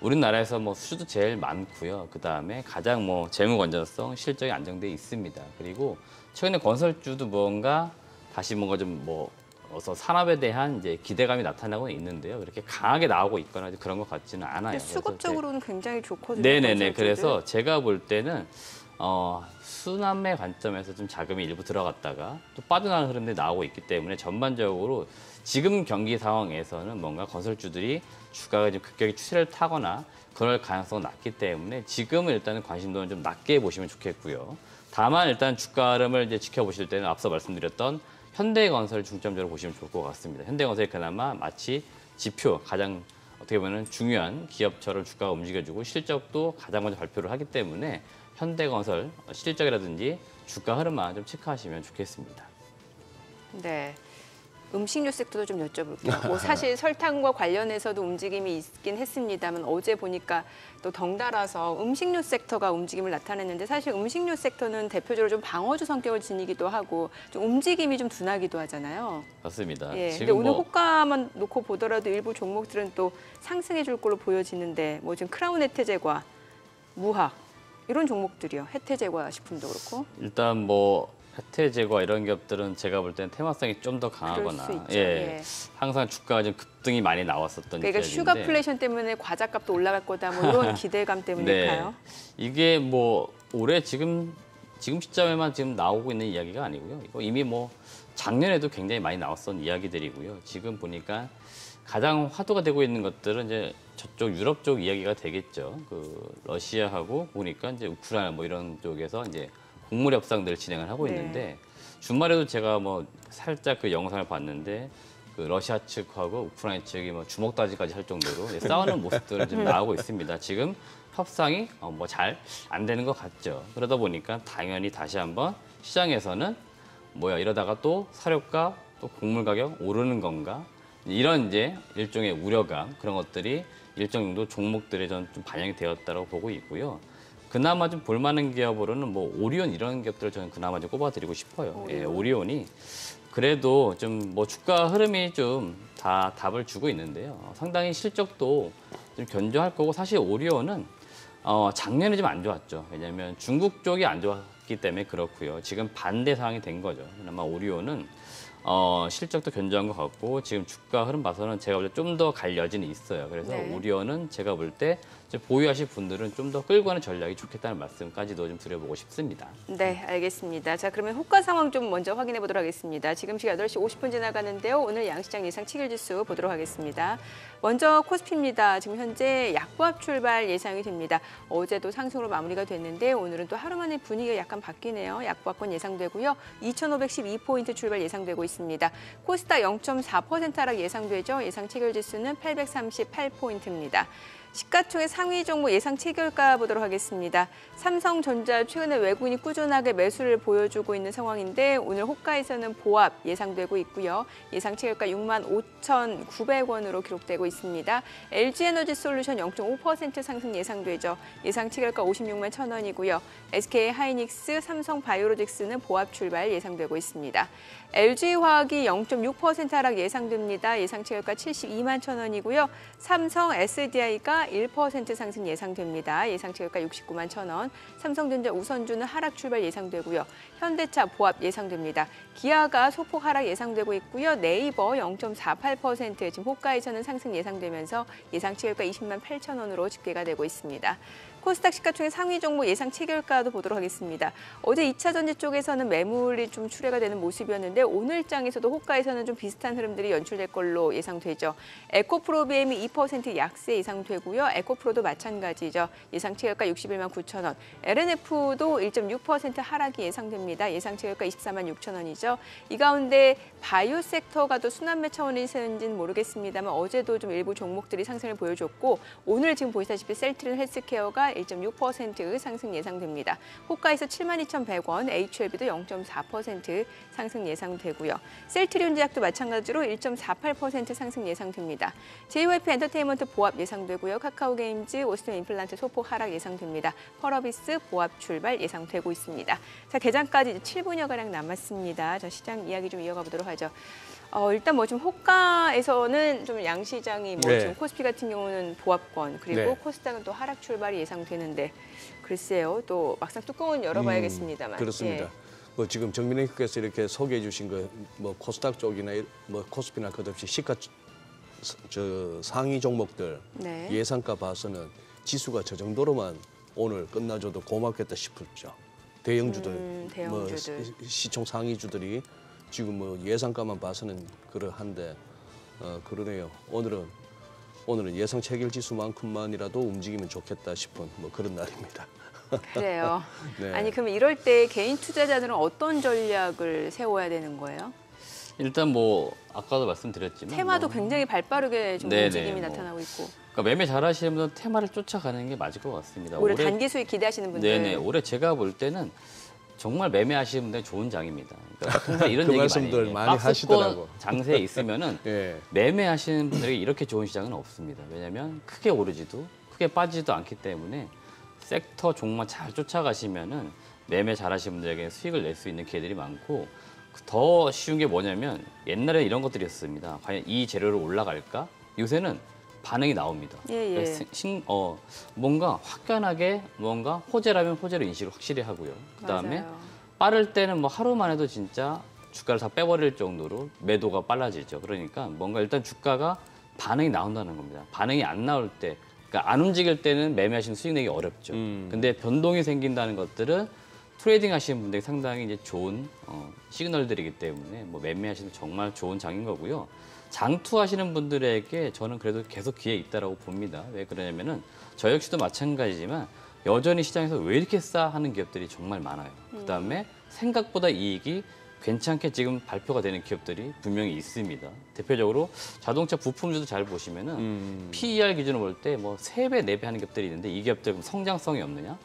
우리나라에서 뭐 수주도 제일 많고요. 그 다음에 가장 뭐 재무 건전성, 실적이 안정돼 있습니다. 그리고 최근에 건설주도 뭔가 다시 뭔가 좀 뭐 어서 산업에 대한 이제 기대감이 나타나고 있는데요. 그렇게 강하게 나오고 있거나 그런 것 같지는 않아요. 근데 수급적으로는 굉장히 좋거든요. 네네네. 건설주들. 그래서 제가 볼 때는 수남의 관점에서 좀 자금이 일부 들어갔다가 또 빠져나가는 흐름들이 나오고 있기 때문에 전반적으로 지금 경기 상황에서는 뭔가 건설주들이 주가가 좀 급격히 추세를 타거나 그럴 가능성은 낮기 때문에 지금은 일단은 관심도는 좀 낮게 보시면 좋겠고요. 다만 일단 주가 흐름을 이제 지켜보실 때는 앞서 말씀드렸던 현대건설 중점적으로 보시면 좋을 것 같습니다. 현대건설이 그나마 마치 지표 가장 어떻게 보면 중요한 기업처럼 주가가 움직여주고 실적도 가장 먼저 발표를 하기 때문에 현대건설 실적이라든지 주가 흐름만 좀 체크하시면 좋겠습니다. 네. 음식료 섹터도 좀 여쭤볼게요. 뭐 사실 설탕과 관련해서도 움직임이 있긴 했습니다만 어제 보니까 또 덩달아서 음식료 섹터가 움직임을 나타냈는데 사실 음식료 섹터는 대표적으로 좀 방어주 성격을 지니기도 하고 좀 움직임이 좀 둔하기도 하잖아요. 맞습니다. 예. 근데 오늘 호가만 놓고 보더라도 일부 종목들은 또 상승해 줄 걸로 보여지는데 뭐 지금 크라운 해태제과, 무학 이런 종목들이요. 해태제과 식품도 그렇고. 일단 뭐 혜태 제과 이런 기업들은 제가 볼 때는 테마성이 좀 더 강하거나 그럴 수 있죠. 예. 항상 주가가 좀 급등이 많이 나왔었던 그러니까 기업인데 슈가플레이션 때문에 과자값도 올라갈 거다 뭐 이런 기대감 때문일까요? 이게 뭐 올해 지금 시점에만 지금 나오고 있는 이야기가 아니고요. 이거 이미 뭐 작년에도 굉장히 많이 나왔던 이야기들이고요. 지금 보니까 가장 화두가 되고 있는 것들은 이제 저쪽 유럽 쪽 이야기가 되겠죠. 그 러시아하고 보니까 이제 우크라이나 뭐 이런 쪽에서 이제 곡물 협상들을 진행을 하고 네. 있는데 주말에도 제가 뭐 살짝 그 영상을 봤는데 그 러시아 측하고 우크라이나 측이 뭐 주먹 다지까지 할 정도로 이제 싸우는 모습들은 좀 나오고 있습니다. 지금 협상이 뭐 잘 안 되는 것 같죠. 그러다 보니까 당연히 다시 한번 시장에서는 뭐야 이러다가 또 사료값 또 곡물 가격 오르는 건가 이런 이제 일종의 우려감 그런 것들이 일정 정도 종목들에 좀 반영이 되었다고 보고 있고요. 그나마 좀 볼만한 기업으로는 뭐 오리온 이런 기업들을 저는 그나마 좀 꼽아드리고 싶어요. 예, 오리온이 그래도 좀 뭐 주가 흐름이 좀 다 답을 주고 있는데요. 상당히 실적도 좀 견조할 거고 사실 오리온은 작년에 좀 안 좋았죠. 왜냐하면 중국 쪽이 안 좋았기 때문에 그렇고요. 지금 반대 상황이 된 거죠. 그나마 오리온은 실적도 견조한 것 같고 지금 주가 흐름 봐서는 제가 볼 때 좀 더 갈 여지는 있어요. 그래서 네. 오리온은 제가 볼 때 보유하실 분들은 좀 더 끌고 가는 전략이 좋겠다는 말씀까지도 좀 드려보고 싶습니다. 네, 알겠습니다. 자, 그러면 호가 상황 좀 먼저 확인해 보도록 하겠습니다. 지금 시각 8시 50분 지나가는데요. 오늘 양시장 예상 체결지수 보도록 하겠습니다. 먼저 코스피입니다. 지금 현재 약보합 출발 예상이 됩니다. 어제도 상승으로 마무리가 됐는데 오늘은 또 하루 만에 분위기가 약간 바뀌네요. 약보합권 예상되고요. 2,512포인트 출발 예상되고 있습니다. 코스닥 0.4% 하락 예상되죠. 예상 체결지수는 838포인트입니다. 시가총액 상위 종목 예상 체결가 보도록 하겠습니다. 삼성전자 최근에 외국인이 꾸준하게 매수를 보여주고 있는 상황인데 오늘 호가에서는 보합 예상되고 있고요. 예상 체결가 65,900원으로 기록되고 있습니다. LG에너지솔루션 0.5% 상승 예상되죠. 예상 체결가 56만 1,000원이고요. SK하이닉스, 삼성바이오로직스는 보합 출발 예상되고 있습니다. LG화학이 0.6% 하락 예상됩니다. 예상 체결가 72만 1,000원이고요. 삼성 SDI가 1% 상승 예상됩니다. 예상 체결가 69만 1,000원. 삼성전자 우선주는 하락 출발 예상되고요. 현대차 보합 예상됩니다. 기아가 소폭 하락 예상되고 있고요. 네이버 0.48% 지금 호가에서는 상승 예상되면서 예상 체결가 20만 8,000원으로 집계가 되고 있습니다. 코스닥 시가총액 상위 종목 예상 체결가도 보도록 하겠습니다. 어제 2차 전지 쪽에서는 매물이 좀 출회가 되는 모습이었는데 오늘 장에서도 호가에서는 좀 비슷한 흐름들이 연출될 걸로 예상되죠. 에코프로비엠이 2% 약세 예상되고요. 에코프로도 마찬가지죠. 예상 체결가 61만 9천 원. LNF도 1.6% 하락이 예상됩니다. 예상 체결가 24만 6천 원이죠. 이 가운데 바이오 섹터가 또 순환매 차원에서인지는 모르겠습니다만 어제도 좀 일부 종목들이 상승을 보여줬고 오늘 지금 보시다시피 셀트리온 헬스케어가 1.6% 상승 예상됩니다. 호가에서 72,100원, HLB도 0.4% 상승 예상되고요. 셀트리온 제약도 마찬가지로 1.48% 상승 예상됩니다. JYP 엔터테인먼트 보합 예상되고요. 카카오게임즈, 오스템 임플란트 소폭 하락 예상됩니다. 펄어비스 보합 출발 예상되고 있습니다. 자, 개장까지 이제 7분여가량 남았습니다. 자, 시장 이야기 좀 이어가 보도록 하죠. 일단 뭐 좀 호가에서는 좀 양시장이 뭐 네. 지금 코스피 같은 경우는 보합권 그리고 네. 코스닥은 또 하락 출발이 예상되는데 글쎄요 또 막상 뚜껑은 열어봐야겠습니다만 그렇습니다. 예. 뭐 지금 정민혜께서 이렇게 소개해 주신 거 뭐 코스닥 쪽이나 뭐 코스피나 그없이 시가 상위 종목들 네. 예상가 봐서는 지수가 저 정도로만 오늘 끝나줘도 고맙겠다 싶었죠. 대형주들, 대형주들. 뭐 시총 상위주들이 지금 뭐 예상가만 봐서는 그러한데 그러네요. 오늘은 예상 체결 지수만큼만이라도 움직이면 좋겠다 싶은 뭐 그런 날입니다. 그래요. 네. 아니 그럼 이럴 때 개인 투자자들은 어떤 전략을 세워야 되는 거예요? 일단 뭐 아까도 말씀드렸지만 테마도 뭐, 굉장히 발빠르게 좀 네네, 움직임이 뭐. 나타나고 있고 그러니까 매매 잘하시는 분은 테마를 쫓아가는 게 맞을 것 같습니다. 올해 단기 수익 기대하시는 분들 네네 올해 제가 볼 때는 정말 매매하시는 분들 좋은 장입니다. 그러니까 항상 이런 그 얘기 말씀들 해요. 많이 박스권 하시더라고. 장세에 있으면은 예. 매매하시는 분들에게 이렇게 좋은 시장은 없습니다. 왜냐하면 크게 오르지도 크게 빠지지도 않기 때문에 섹터 종목 잘 쫓아가시면은 매매 잘하시는 분들에게 수익을 낼 수 있는 기회들이 많고 더 쉬운 게 뭐냐면 옛날에 이런 것들이었습니다. 과연 이 재료로 올라갈까? 요새는 반응이 나옵니다. 예, 예. 그래서 뭔가 화끈하게 뭔가 호재라면 호재로 인식을 확실히 하고요. 그다음에 맞아요. 빠를 때는 뭐 하루만 해도 진짜 주가를 다 빼버릴 정도로 매도가 빨라지죠. 그러니까 뭔가 일단 주가가 반응이 나온다는 겁니다. 반응이 안 나올 때, 그러니까 안 움직일 때는 매매하시는 수익 내기 어렵죠. 근데 변동이 생긴다는 것들은 트레이딩 하시는 분들이 상당히 이제 좋은 시그널들이기 때문에 뭐 매매하시는 정말 좋은 장인 거고요. 장투하시는 분들에게 저는 그래도 계속 기회 있다라고 봅니다. 왜 그러냐면은 저 역시도 마찬가지지만 여전히 시장에서 왜 이렇게 싸 하는 기업들이 정말 많아요. 그다음에 생각보다 이익이 괜찮게 지금 발표가 되는 기업들이 분명히 있습니다. 대표적으로 자동차 부품주도 잘 보시면은 PER 기준으로 볼 때 뭐 3배, 4배 하는 기업들이 있는데 이 기업들 그럼 성장성이 없느냐?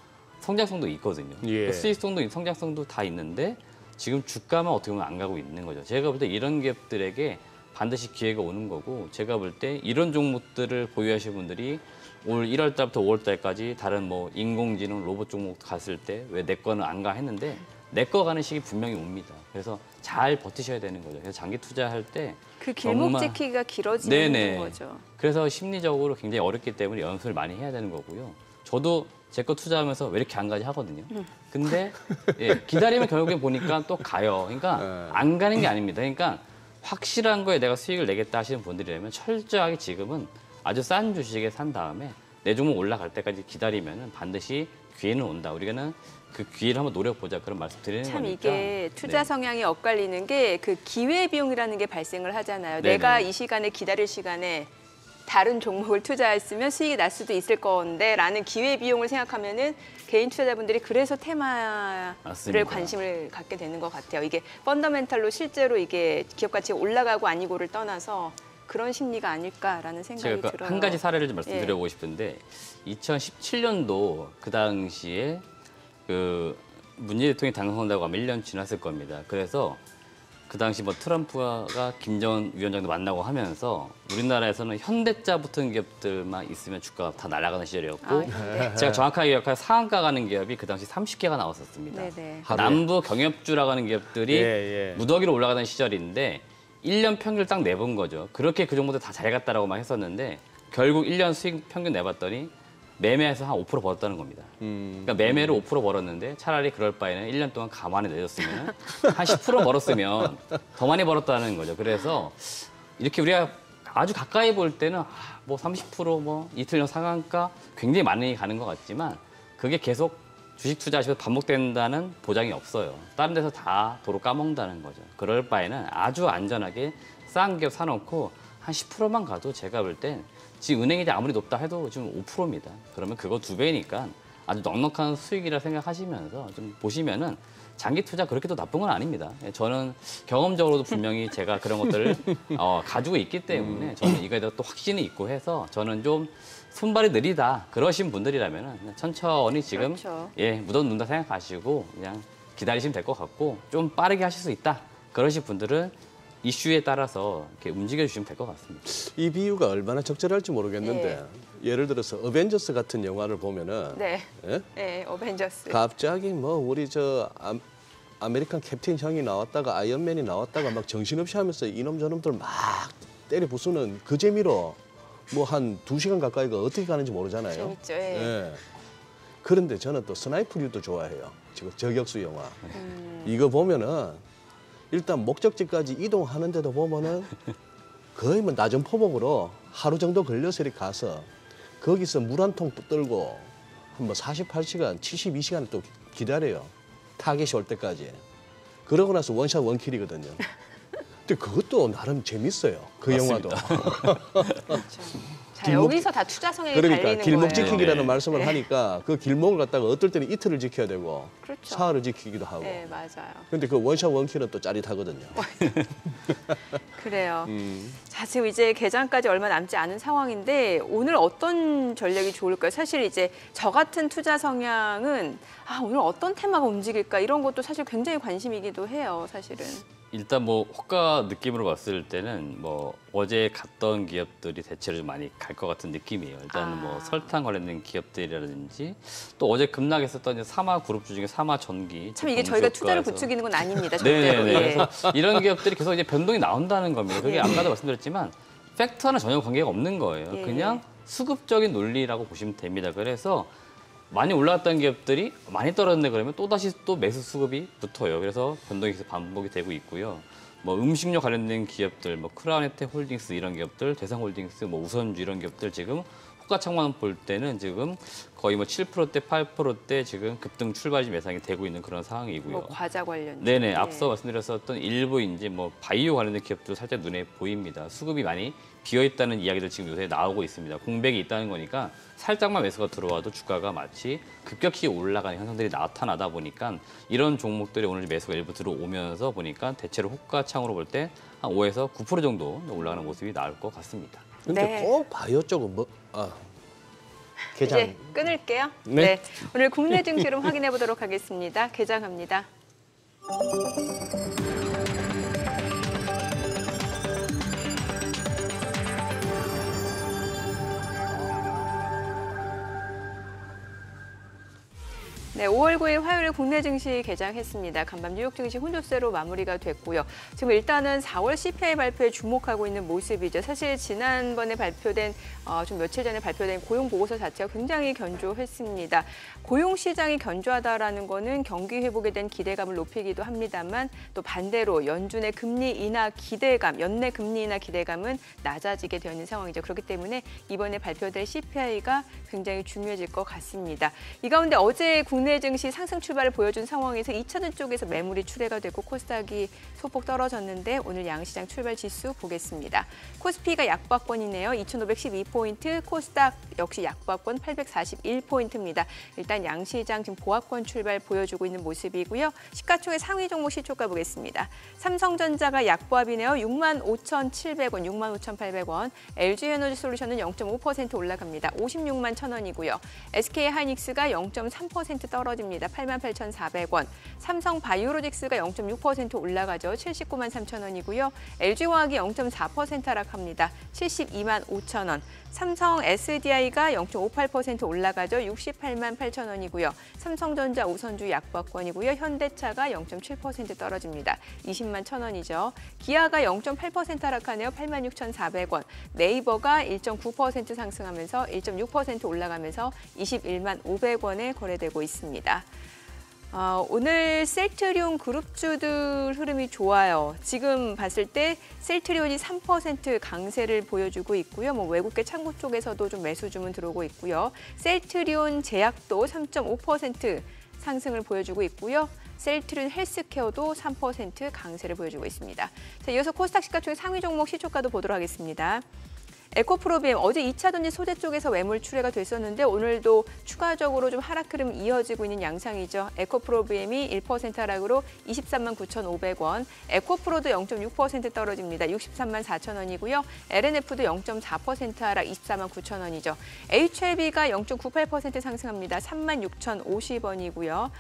성장성도 있거든요. 예. 수익성도 성장성도 다 있는데 지금 주가만 어떻게 보면 안 가고 있는 거죠. 제가 볼 때 이런 기업들에게 반드시 기회가 오는 거고 제가 볼 때 이런 종목들을 보유하시는 분들이 올 1월 달부터 5월 달까지 다른 뭐 인공지능 로봇 종목 갔을 때 왜 내 거는 안 가 했는데 내 거 가는 시기 분명히 옵니다. 그래서 잘 버티셔야 되는 거죠. 그래서 장기 투자할 때 그 길목 정말- 지키기가 길어지는 네네. 거죠. 그래서 심리적으로 굉장히 어렵기 때문에 연습을 많이 해야 되는 거고요. 저도 제 거 투자하면서 왜 이렇게 안 가지 하거든요. 근데 예, 기다리면 결국에 보니까 또 가요. 그러니까 안 가는 게 아닙니다. 그러니까 확실한 거에 내가 수익을 내겠다 하시는 분들이라면 철저하게 지금은 아주 싼 주식에 산 다음에 내 종목 올라갈 때까지 기다리면은 반드시 기회는 온다. 우리가는 그 기회를 한번 노려보자 그런 말씀 드리는 참 거니까. 이게 투자 네. 성향이 엇갈리는 게 그 기회 비용이라는 게 발생을 하잖아요. 네네. 내가 이 시간에 기다릴 시간에 다른 종목을 투자했으면 수익이 날 수도 있을 건데 라는 기회 비용을 생각하면은 개인 투자자분들이 그래서 테마를 맞습니다. 관심을 갖게 되는 것 같아요. 이게 펀더멘탈로 실제로 이게 기업 가치가 올라가고 아니고를 떠나서 그런 심리가 아닐까라는 생각이 제가 그 들어요. 한 가지 사례를 좀 예. 말씀드려보고 싶은데 2017년도 그 당시에 그 문재인 대통령이 당선된다고 하면 1년 지났을 겁니다. 그래서 그 당시 뭐 트럼프가 김 전 위원장도 만나고 하면서 우리나라에서는 현대차 붙은 기업들만 있으면 주가가 다 날아가는 시절이었고 네. 제가 정확하게 기억할 상한가 가는 기업이 그 당시 30개가 나왔었습니다. 네네. 하루에. 남부 경협주라고 하는 기업들이 예, 예. 무더기로 올라가던 시절인데 1년 평균을 딱 내본 거죠. 그렇게 그 종목들 다 잘 갔다라고 막 했었는데 결국 1년 수익 평균 내봤더니 매매에서 한 5% 벌었다는 겁니다. 그러니까 매매를 5% 벌었는데 차라리 그럴 바에는 1년 동안 가만히 내줬으면 한 10% 벌었으면 더 많이 벌었다는 거죠. 그래서 이렇게 우리가 아주 가까이 볼 때는 뭐 30%뭐 이틀 상한가 굉장히 많이 가는 것 같지만 그게 계속 주식 투자하시면서 반복된다는 보장이 없어요. 다른 데서 다 도로 까먹는다는 거죠. 그럴 바에는 아주 안전하게 싼 기업 사놓고 한 10%만 가도 제가 볼 땐 지금 은행이자 아무리 높다 해도 지금 5%입니다. 그러면 그거 2배니까 아주 넉넉한 수익이라 생각하시면서 좀 보시면은 장기 투자 그렇게도 나쁜 건 아닙니다. 저는 경험적으로도 분명히 제가 그런 것들을 가지고 있기 때문에 저는 이거에 대해서 또 확신이 있고 해서 저는 좀 손발이 느리다 그러신 분들이라면 그냥 천천히 지금 그렇죠. 예 묻어둔다 생각하시고 그냥 기다리시면 될 것 같고 좀 빠르게 하실 수 있다 그러신 분들은 이슈에 따라서 이렇게 움직여 주시면 될 것 같습니다. 이 비유가 얼마나 적절할지 모르겠는데 예를 들어서 어벤져스 같은 영화를 보면은 네. 예? 네, 어벤져스. 갑자기 뭐 우리 저 아메리칸 캡틴 형이 나왔다가 아이언맨이 나왔다가 막 정신없이 하면서 이놈 저놈들 막 때려 부수는 그 재미로 뭐 한 2시간 가까이가 어떻게 가는지 모르잖아요. 재밌죠. 예. 예. 그런데 저는 또 스나이퍼류도 좋아해요. 지금 저격수 영화. 이거 보면은 일단 목적지까지 이동하는데도 보면은 거의 뭐 낮은 포복으로 하루 정도 걸려서 이렇게 가서 거기서 물 한 통 떨고 한 뭐 48시간, 72시간을 또 기다려요. 타겟이 올 때까지. 그러고 나서 원샷 원킬이거든요. 근데 그것도 나름 재밌어요. 그 맞습니다. 영화도. 자, 길목- 여기서 다 투자 성향이 그러니까 갈리는 길목 거예요. 지키기라는 네. 말씀을 하니까 그 길목을 갖다가 어떨 때는 이틀을 지켜야 되고 그렇죠. 사흘을 지키기도 하고. 네, 맞아요. 근데 그 원샷 원킬은 또 짜릿하거든요. 그래요. 자, 지금 이제 개장까지 얼마 남지 않은 상황인데 오늘 어떤 전략이 좋을까요? 사실 이제 저 같은 투자 성향은 오늘 어떤 테마가 움직일까 이런 것도 사실 굉장히 관심이기도 해요, 사실은. 일단 뭐 호가 느낌으로 봤을 때는 뭐 어제 갔던 기업들이 대체로 좀 많이 갈 것 같은 느낌이에요. 일단 뭐 설탕 관련된 기업들이라든지 또 어제 급락했었던 이제 사마 그룹주 중에 사마 전기. 참 이게 저희가 투자를 공시효과에서 부추기는 건 아닙니다, 절대로. 네네네. 예. 그래서 이런 기업들이 계속 이제 변동이 나온다는 겁니다. 그게 아까도 말씀드렸지만 팩트와는 전혀 관계가 없는 거예요. 예, 그냥 예. 수급적인 논리라고 보시면 됩니다. 그래서 많이 올라갔던 기업들이 많이 떨어졌네 그러면 또다시 또 매수 수급이 붙어요. 그래서 변동이 계속 반복이 되고 있고요. 뭐 음식료 관련된 기업들, 뭐 크라운 혜택 홀딩스 이런 기업들, 대상홀딩스, 뭐 우선주 이런 기업들 지금 호가창만 볼 때는 지금 거의 뭐 7%대, 8%대 지금 급등 출발지 매상이 되고 있는 그런 상황이고요. 뭐 과자 관련. 네네, 앞서 말씀드렸었던 일부 이제 뭐 바이오 관련된 기업도 살짝 눈에 보입니다. 수급이 많이 비어 있다는 이야기들 지금 요새 나오고 있습니다. 공백이 있다는 거니까 살짝만 매수가 들어와도 주가가 마치 급격히 올라가는 현상들이 나타나다 보니까 이런 종목들이 오늘 매수가 일부 들어오면서 보니까 대체로 호가창으로 볼 때 한 5에서 9% 정도 올라가는 모습이 나올 것 같습니다. 근데 네. 꼭 바이오 쪽은 개장. 이제 끊을게요. 네. 오늘 국내 증시 흐름 확인해 보도록 하겠습니다. 개장합니다. 네, 5월 9일 화요일 국내 증시 개장했습니다. 간밤 뉴욕 증시 혼조세로 마무리가 됐고요. 지금 일단은 4월 CPI 발표에 주목하고 있는 모습이죠. 사실 지난번에 발표된 좀 며칠 전에 발표된 고용 보고서 자체가 굉장히 견조했습니다. 고용 시장이 견조하다라는 거는 경기 회복에 대한 기대감을 높이기도 합니다만 또 반대로 연준의 금리 인하 기대감, 연내 금리 인하 기대감은 낮아지게 되어 있는 상황이죠. 그렇기 때문에 이번에 발표될 CPI가 굉장히 중요해질 것 같습니다. 이 가운데 어제 국내 증시 상승 출발을 보여준 상황에서 2차전 쪽에서 매물이 출회가 되고 코스닥이 소폭 떨어졌는데 오늘 양시장 출발 지수 보겠습니다. 코스피가 약보합권이네요. 2,512포인트, 코스닥 역시 약보합권 841포인트입니다. 일단 양시장 지금 보합권 출발 보여주고 있는 모습이고요. 시가총액 상위 종목 시초가 보겠습니다. 삼성전자가 약보합이네요. 65,700원, 65,800원. LG에너지솔루션은 0.5% 올라갑니다. 56만 1,000원이고요. SK하이닉스가 0.3% 떨어집니다. 88,400원. 삼성바이오로직스가 0.6% 올라가죠. 79만 3,000원이고요. LG화학이 0.4% 하락합니다. 72만 5,000원. 삼성 SDI가 0.58% 올라가죠. 68만 8,000원이고요. 삼성전자 우선주 약보합권이고요. 현대차가 0.7% 떨어집니다. 20만 1,000원이죠. 기아가 0.8% 하락하네요. 86,400원. 네이버가 1.9% 상승하면서 1.6% 올라가면서 21만 500원에 거래되고 있습니다. 오늘 셀트리온 그룹주들 흐름이 좋아요. 지금 봤을 때 셀트리온이 3% 강세를 보여주고 있고요. 뭐 외국계 창구 쪽에서도 좀 매수 주문 들어오고 있고요. 셀트리온 제약도 3.5% 상승을 보여주고 있고요. 셀트리온 헬스케어도 3% 강세를 보여주고 있습니다. 자, 이어서 코스닥 시가총액 상위 종목 시초가도 보도록 하겠습니다. 에코프로비엠 어제 2차 전지 소재 쪽에서 매물 출회가 됐었는데 오늘도 추가적으로 좀 하락 흐름 이어지고 있는 양상이죠. 에코프로비엠이 1% 하락으로 23만 9,500원, 에코프로도 0.6% 떨어집니다. 63만 4,000원이고요. LNF도 0.4% 하락 24만 9,000원이죠. HLB가 0.98% 상승합니다. 3만 6,050원이고요.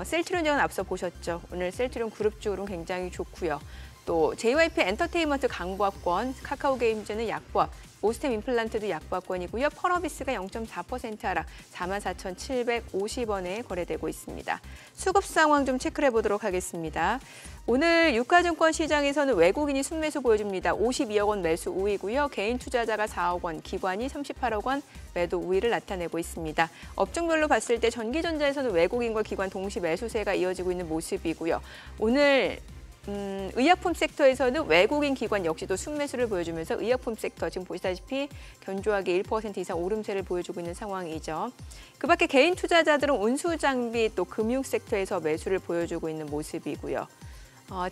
셀트리온은 앞서 보셨죠. 오늘 셀트리온 그룹주는 굉장히 좋고요. 또 JYP 엔터테인먼트 강보합권, 카카오게임즈는 약보합, 오스템 임플란트도 약보합권이고요. 펄어비스가 0.4% 하락, 44,750원에 거래되고 있습니다. 수급 상황 좀 체크를 해보도록 하겠습니다. 오늘 유가증권 시장에서는 외국인이 순매수 보여줍니다. 52억 원 매수 우위고요. 개인 투자자가 4억 원, 기관이 38억 원 매도 우위를 나타내고 있습니다. 업종별로 봤을 때 전기전자에서는 외국인과 기관 동시 매수세가 이어지고 있는 모습이고요. 오늘 의약품 섹터에서는 외국인 기관 역시도 순매수를 보여주면서 의약품 섹터 지금 보시다시피 견조하게 1% 이상 오름세를 보여주고 있는 상황이죠. 그 밖에 개인 투자자들은 운수장비 또 금융 섹터에서 매수를 보여주고 있는 모습이고요.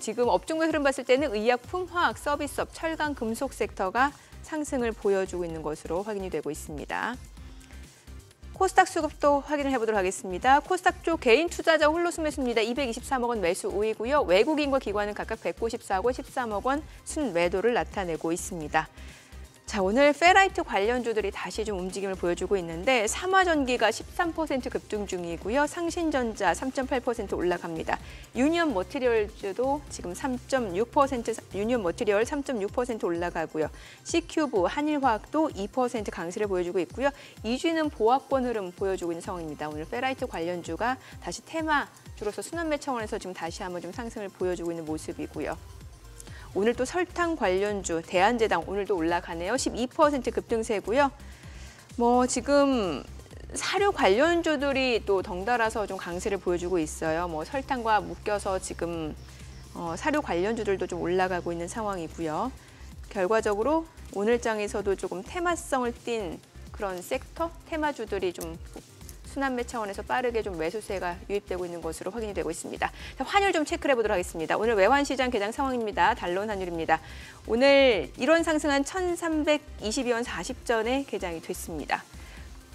지금 업종별 흐름 봤을 때는 의약품, 화학, 서비스업, 철강, 금속 섹터가 상승을 보여주고 있는 것으로 확인이 되고 있습니다. 코스닥 수급도 확인을 해보도록 하겠습니다. 코스닥 쪽 개인 투자자 홀로 순매수입니다. 223억 원 매수 우위고요. 외국인과 기관은 각각 194억 원, 13억 원 순매도를 나타내고 있습니다. 자, 오늘 페라이트 관련주들이 다시 좀 움직임을 보여주고 있는데 삼화전기가 13% 급등 중이고요. 상신전자 3.8% 올라갑니다. 유니언 머티리얼즈도 지금 3.6% 유니언 머티리얼 3.6% 올라가고요. C큐브, 한일화학도 2% 강세를 보여주고 있고요. 이주는 보합권 흐름 보여주고 있는 상황입니다. 오늘 페라이트 관련주가 다시 테마주로서 순환매 차원에서 지금 다시 한번 좀 상승을 보여주고 있는 모습이고요. 오늘 또 설탕 관련주 대한제당 오늘도 올라가네요. 12% 급등세고요. 뭐 지금 사료 관련주들이 또 덩달아서 좀 강세를 보여주고 있어요. 뭐 설탕과 묶여서 지금 사료 관련주들도 좀 올라가고 있는 상황이고요. 결과적으로 오늘 장에서도 조금 테마성을 띈 그런 섹터, 테마주들이 좀 순환매 차원에서 빠르게 좀 매수세가 유입되고 있는 것으로 확인이 되고 있습니다. 자, 환율 좀 체크를 해보도록 하겠습니다. 오늘 외환시장 개장 상황입니다. 달러원 환율입니다. 오늘 1원 상승한 1,322원 40전에 개장이 됐습니다.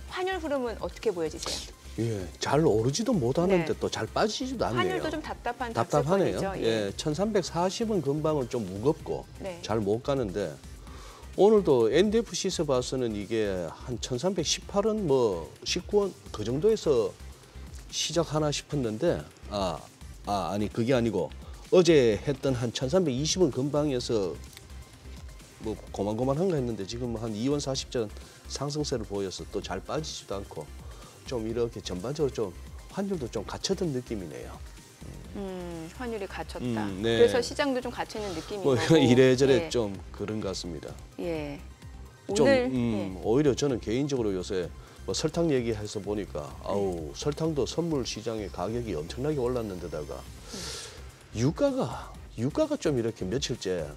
환율 흐름은 어떻게 보여지세요? 예, 잘 오르지도 못하는데 네. 또 잘 빠지지도 않네요. 환율도 좀 답답한 답답하네요. 답세권이죠. 예, 1340은 금방은 좀 무겁고 네. 잘 못 가는데 오늘도 NDFC에서 봐서는 이게 한 1318원 뭐 19원 그 정도에서 시작하나 싶었는데 아니 그게 아니고 어제 했던 한 1320원 근방에서 뭐 고만고만한가 했는데 지금 한 2원 40전 상승세를 보여서 또 잘 빠지지도 않고 좀 이렇게 전반적으로 좀 환율도 좀 갇혀든 느낌이네요. 환율이 갇혔다. 네. 그래서 시장도 좀 갇혀 있는 느낌인 뭐 거고. 이래저래 예. 좀 그런 것 같습니다. 예. 좀 오늘 예. 오히려 저는 개인적으로 요새 뭐 설탕 얘기해서 보니까 아우 설탕도 선물 시장의 가격이 엄청나게 올랐는데다가 유가가 좀 이렇게 며칠째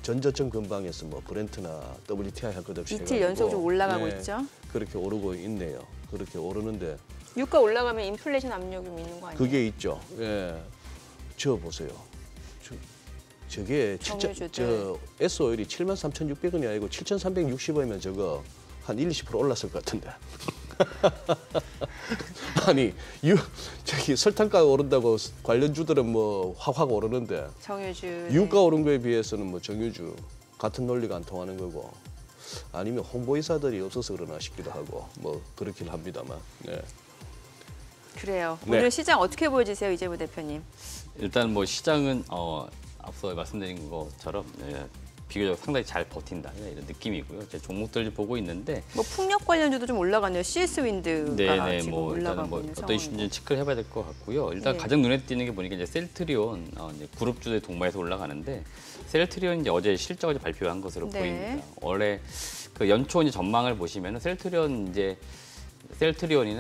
전저점 근방에서 뭐 브렌트나 WTI 한 것 없이 이틀 연속 좀 올라가고 있죠. 그렇게 오르고 있네요. 그렇게 오르는데 유가 올라가면 인플레이션 압력이 있는 거 아니에요? 그게 있죠. 예, 저 보세요. 저게 정유주들. 저 S오일이 73,600원이 아니고 7,360원이면 저거 한 1-20% 올랐을 것 같은데. 아니 저기 설탕가가 오른다고 관련주들은 뭐 확 오르는데 정유주. 유가 오른 거에 비해서는 뭐 정유주 같은 논리가 안 통하는 거고 아니면 홍보이사들이 없어서 그러나 싶기도 하고 뭐 그렇긴 합니다만. 네. 그래요. 네. 오늘 시장 어떻게 보여지세요, 이재부 대표님? 일단 뭐 시장은 앞서 말씀드린 것처럼 비교적 상당히 잘 버틴다 이런 느낌이고요. 제 종목들 보고 있는데 뭐 풍력 관련주도 좀 올라가네요. CS 윈드가 네네 지금 뭐 일단은 올라가고 뭐 있는 어떤 상황이고. 이슈인지 체크를 해봐야 될 것 같고요. 일단 네. 가장 눈에 띄는 게 보니까 이제 셀트리온 이제 그룹주의 동반해서 올라가는데 셀트리온 이제 어제 실적을 이제 발표한 것으로 네. 보입니다. 원래 그 연초 이제 전망을 보시면은 셀트리온이나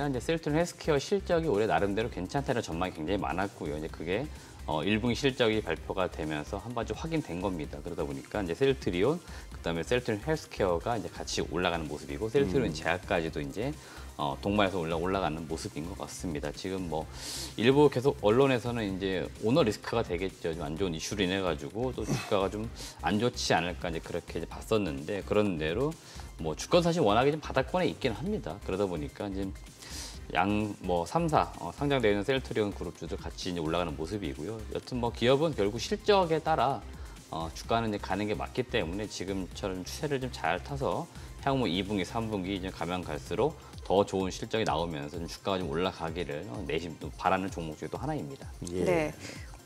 이제 셀트리온 헬스케어 실적이 올해 나름대로 괜찮다는 전망이 굉장히 많았고요. 이제 그게 1분기 실적이 발표가 되면서 한 번 좀 확인된 겁니다. 그러다 보니까 이제 셀트리온, 그다음에 셀트리온 헬스케어가 이제 같이 올라가는 모습이고 셀트리온 제약까지도 이제 동반해서 올라가는 모습인 것 같습니다. 지금 뭐 일부 계속 언론에서는 이제 오너 리스크가 되겠죠. 좀 안 좋은 이슈로 인해 가지고 또 주가가 좀 안 좋지 않을까 이제 그렇게 이제 봤었는데 그런 대로 뭐 주가 사실 워낙에 좀 바닥권에 있긴 합니다. 그러다 보니까 이제 뭐 3사 상장되어 있는 셀트리온 그룹주도 같이 이제 올라가는 모습이고요. 여튼 뭐 기업은 결국 실적에 따라 주가는 이제 가는 게 맞기 때문에 지금처럼 추세를 좀 잘 타서 향후 2분기, 3분기 이제 가면 갈수록 더 좋은 실적이 나오면서 좀 주가가 좀 올라가기를 내심 또 바라는 종목 중에 또 하나입니다. 예. 네.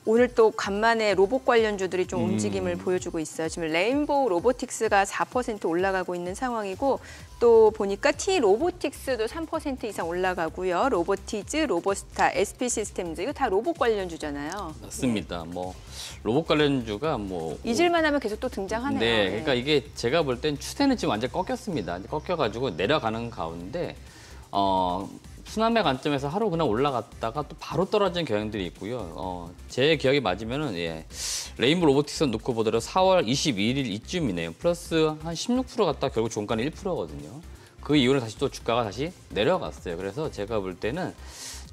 오늘 또 간만에 로봇 관련주들이 좀 움직임을 보여주고 있어요. 지금 레인보우 로보틱스가 4% 올라가고 있는 상황이고 또 보니까 T 로보틱스도 3% 이상 올라가고요. 로보티즈, 로보스타, SP 시스템즈 이거 다 로봇 관련주잖아요. 맞습니다. 뭐 로봇 관련주가 뭐 잊을만 하면 계속 또 등장하네요. 네, 그러니까 이게 제가 볼 땐 추세는 지금 완전 꺾였습니다. 꺾여가지고 내려가는 가운데 순환매 관점에서 하루 그냥 올라갔다가 또 바로 떨어지는 경향들이 있고요. 제 기억이 맞으면은 레인보우 로보틱스 놓고 보더라도 4월 21일 이쯤이네요. 플러스 한 16% 갔다 결국 종가는 1%거든요. 그 이후로 다시 또 주가가 다시 내려갔어요. 그래서 제가 볼 때는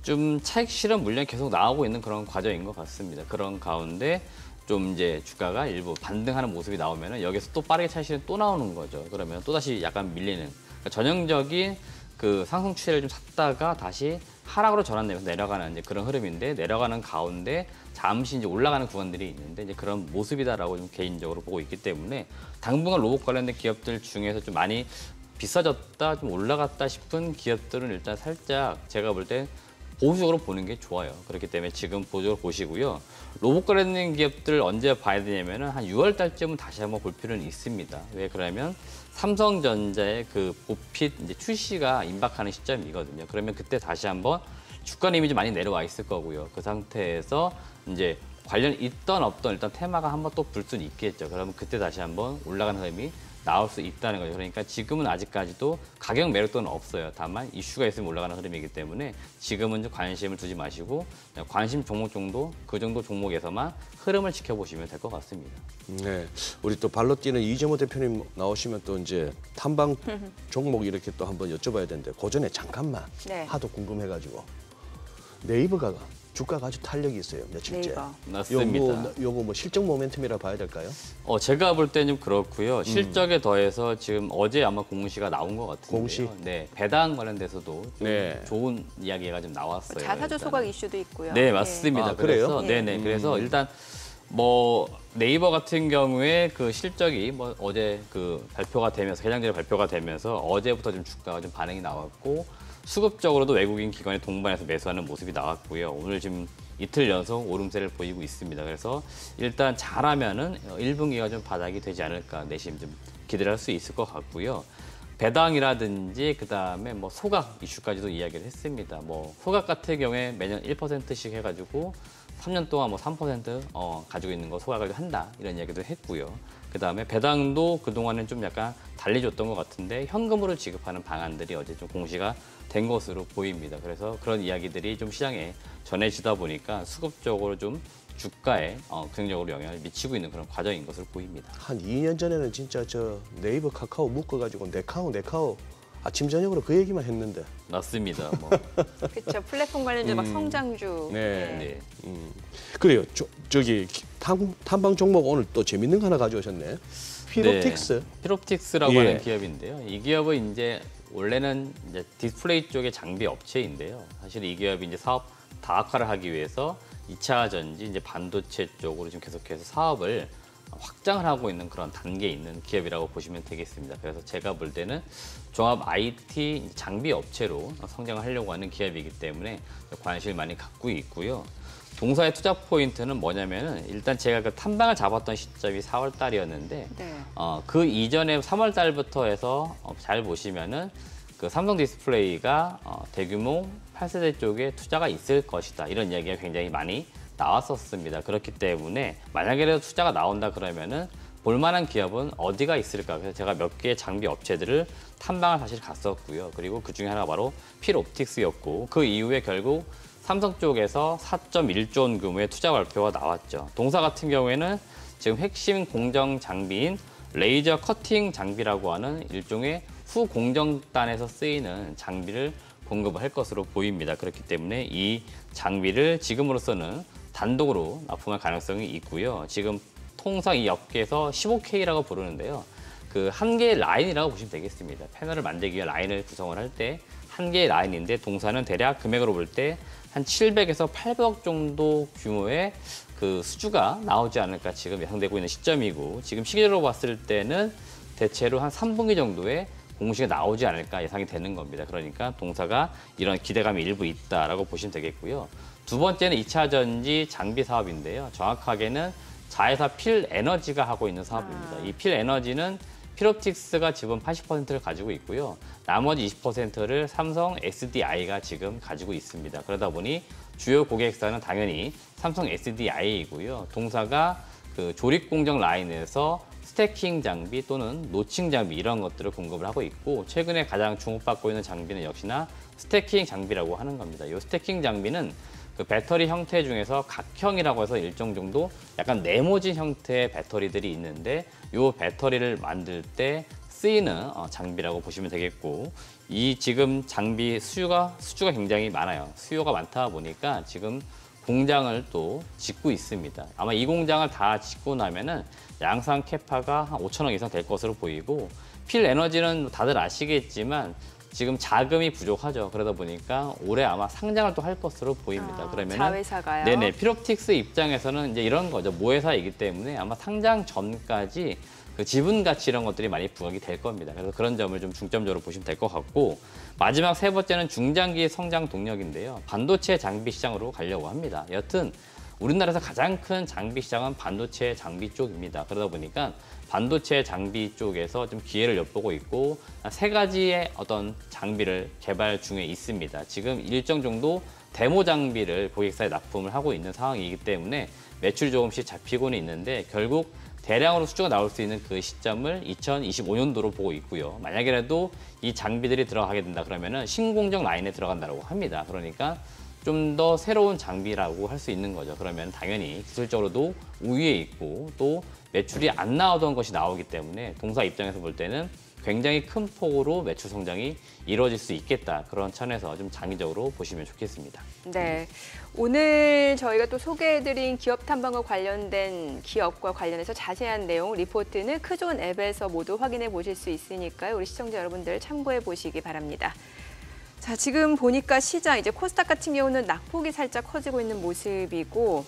좀 차익 실현 물량이 계속 나오고 있는 그런 과정인 것 같습니다. 그런 가운데 좀 이제 주가가 일부 반등하는 모습이 나오면은 여기서 또 빠르게 차익 실현 또 나오는 거죠. 그러면 또 다시 약간 밀리는 그러니까 전형적인 그 상승 추세를 좀 샀다가 다시 하락으로 전환되면서 내려가는 이제 그런 흐름인데 내려가는 가운데 잠시 이제 올라가는 구간들이 있는데 이제 그런 모습이다라고 좀 개인적으로 보고 있기 때문에 당분간 로봇 관련된 기업들 중에서 좀 많이 비싸졌다, 좀 올라갔다 싶은 기업들은 일단 살짝 제가 볼 때 보수적으로 보는 게 좋아요. 그렇기 때문에 지금 보수적으로 보시고요. 로봇 관련된 기업들 언제 봐야 되냐면은 한 6월 달쯤은 다시 한번 볼 필요는 있습니다. 왜 그러면 삼성전자의 그 보핏 이제 출시가 임박하는 시점이거든요. 그러면 그때 다시 한번 주가 이미지 많이 내려와 있을 거고요. 그 상태에서 이제 관련 있던 없던 일단 테마가 한번 또 불 수는 있겠죠. 그러면 그때 다시 한번 올라가는 흐름이 나올 수 있다는 거죠. 그러니까 지금은 아직까지도 가격 매력도는 없어요. 다만 이슈가 있으면 올라가는 흐름이기 때문에 지금은 좀 관심을 두지 마시고 관심 종목 정도, 그 정도 종목에서만 흐름을 지켜보시면 될 것 같습니다. 네, 우리 또 발로 뛰는 이재모 대표님 나오시면 또 이제 탐방 종목 이렇게 또 한번 여쭤봐야 되는데 그 전에 잠깐만 네. 하도 궁금해가지고 네이버가 주가가 아주 탄력이 있어요 며칠째. 네이버. 맞습니다. 요거 뭐 실적 모멘텀이라 봐야 될까요? 제가 볼 때는 좀 그렇고요. 실적에 더해서 지금 어제 아마 공시가 나온 것 같은데요. 공시? 네, 배당 관련돼서도 좀 네. 좋은 이야기가 좀 나왔어요. 자사주 일단은. 소각 이슈도 있고요. 네, 맞습니다. 아, 그래요? 그래서 네네. 그래서 일단 뭐 네이버 같은 경우에 그 실적이 뭐 어제 그 발표가 되면서 해장제로 발표가 되면서 어제부터 좀 주가가 좀 반응이 나왔고 수급적으로도 외국인 기관이 동반해서 매수하는 모습이 나왔고요. 오늘 지금 이틀 연속 오름세를 보이고 있습니다. 그래서 일단 잘하면은 1분기가 좀 바닥이 되지 않을까 내심 좀 기대를 할 수 있을 것 같고요. 배당이라든지 그다음에 뭐 소각 이슈까지도 이야기를 했습니다. 뭐 소각 같은 경우에 매년 1%씩 해가지고 3년 동안 뭐 3% 가지고 있는 거 소각을 한다 이런 이야기도 했고요. 그다음에 배당도 그동안은 좀 약간 달리줬던 것 같은데 현금으로 지급하는 방안들이 어제 좀 공시가 된 것으로 보입니다. 그래서 그런 이야기들이 좀 시장에 전해지다 보니까 수급적으로 좀 주가에 긍정적으로 영향을 미치고 있는 그런 과정인 것으로 보입니다. 한 2년 전에는 진짜 저 네이버 카카오 묶어가지고 네카오 아침 저녁으로 그 얘기만 했는데. 맞습니다. 뭐. 그렇죠. 플랫폼 관련주 막 성장주. 네. 네. 그래요. 저기 탐방 종목 오늘 또 재밌는 거 하나 가져오셨네. 피롭틱스. 네, 피롭틱스라고 예. 하는 기업인데요. 이 기업은 이제 원래는 이제 디스플레이 쪽의 장비 업체인데요. 사실 이 기업이 이제 사업 다각화를 하기 위해서 2차 전지 이제 반도체 쪽으로 지금 계속해서 사업을 확장을 하고 있는 그런 단계에 있는 기업이라고 보시면 되겠습니다. 그래서 제가 볼 때는 종합 IT 장비 업체로 성장을 하려고 하는 기업이기 때문에 관심을 많이 갖고 있고요. 동사의 투자 포인트는 뭐냐면은 일단 제가 그 탐방을 잡았던 시점이 4월 달이었는데 네. 그 이전에 3월 달부터 해서 잘 보시면은 그 삼성 디스플레이가 대규모 8세대 쪽에 투자가 있을 것이다 이런 이야기가 굉장히 많이 나왔었습니다. 그렇기 때문에 만약에라도 투자가 나온다 그러면은 볼만한 기업은 어디가 있을까? 그래서 제가 몇 개의 장비 업체들을 탐방을 사실 갔었고요. 그리고 그 중에 하나가 바로 필옵틱스였고 그 이후에 결국 삼성 쪽에서 4.1조 원 규모의 투자 발표가 나왔죠. 동사 같은 경우에는 지금 핵심 공정 장비인 레이저 커팅 장비라고 하는 일종의 후공정단에서 쓰이는 장비를 공급을 할 것으로 보입니다. 그렇기 때문에 이 장비를 지금으로서는 단독으로 납품할 가능성이 있고요. 지금 통상 이 업계에서 15K라고 부르는데요. 그 한 개의 라인이라고 보시면 되겠습니다. 패널을 만들기 위한 라인을 구성을 할 때 한 개의 라인인데 동사는 대략 금액으로 볼 때 한 700에서 800억 정도 규모의 그 수주가 나오지 않을까 지금 예상되고 있는 시점이고 지금 시기로 봤을 때는 대체로 한 3분기 정도의 공시가 나오지 않을까 예상이 되는 겁니다. 그러니까 동사가 이런 기대감이 일부 있다라고 보시면 되겠고요. 두 번째는 2차 전지 장비 사업인데요. 정확하게는 자회사 필에너지가 하고 있는 사업입니다. 이 필에너지는 필옵틱스가 지분 80%를 가지고 있고요. 나머지 20%를 삼성 SDI가 지금 가지고 있습니다. 그러다 보니 주요 고객사는 당연히 삼성 SDI이고요. 동사가 그 조립 공정 라인에서 스태킹 장비 또는 노칭 장비 이런 것들을 공급을 하고 있고 최근에 가장 주목받고 있는 장비는 역시나 스태킹 장비라고 하는 겁니다. 이 스태킹 장비는 그 배터리 형태 중에서 각형이라고 해서 일정 정도 약간 네모진 형태의 배터리들이 있는데 이 배터리를 만들 때 쓰이는 장비라고 보시면 되겠고 이 지금 장비 수주가 굉장히 많아요. 수요가 많다 보니까 지금 공장을 또 짓고 있습니다. 아마 이 공장을 다 짓고 나면은 양산 캐파가 한 5천억 이상 될 것으로 보이고 필에너지는 다들 아시겠지만 지금 자금이 부족하죠. 그러다 보니까 올해 아마 상장을 또 할 것으로 보입니다. 그러면 자회사가요? 네네 필옵틱스 입장에서는 이제 이런 거죠. 모회사이기 때문에 아마 상장 전까지 그 지분 가치 이런 것들이 많이 부각이 될 겁니다. 그래서 그런 점을 좀 중점적으로 보시면 될 것 같고 마지막 세 번째는 중장기 성장 동력인데요. 반도체 장비 시장으로 가려고 합니다. 여튼 우리나라에서 가장 큰 장비 시장은 반도체 장비 쪽입니다. 그러다 보니까 반도체 장비 쪽에서 좀 기회를 엿보고 있고 세 가지의 어떤 장비를 개발 중에 있습니다. 지금 일정 정도 데모 장비를 고객사에 납품을 하고 있는 상황이기 때문에 매출이 조금씩 잡히고는 있는데 결국 대량으로 수주가 나올 수 있는 그 시점을 2025년도로 보고 있고요. 만약이라도 이 장비들이 들어가게 된다 그러면은 신공정 라인에 들어간다고 합니다. 그러니까 좀 더 새로운 장비라고 할 수 있는 거죠. 그러면 당연히 기술적으로도 우위에 있고 또 매출이 안 나오던 것이 나오기 때문에 동사 입장에서 볼 때는 굉장히 큰 폭으로 매출 성장이 이루어질 수 있겠다. 그런 차원에서 좀 장기적으로 보시면 좋겠습니다. 네, 오늘 저희가 또 소개해드린 기업 탐방과 관련된 기업과 관련해서 자세한 내용 리포트는 크존 앱에서 모두 확인해 보실 수 있으니까요. 우리 시청자 여러분들 참고해 보시기 바랍니다. 자, 지금 보니까 시장 이제 코스닥 같은 경우는 낙폭이 살짝 커지고 있는 모습이고,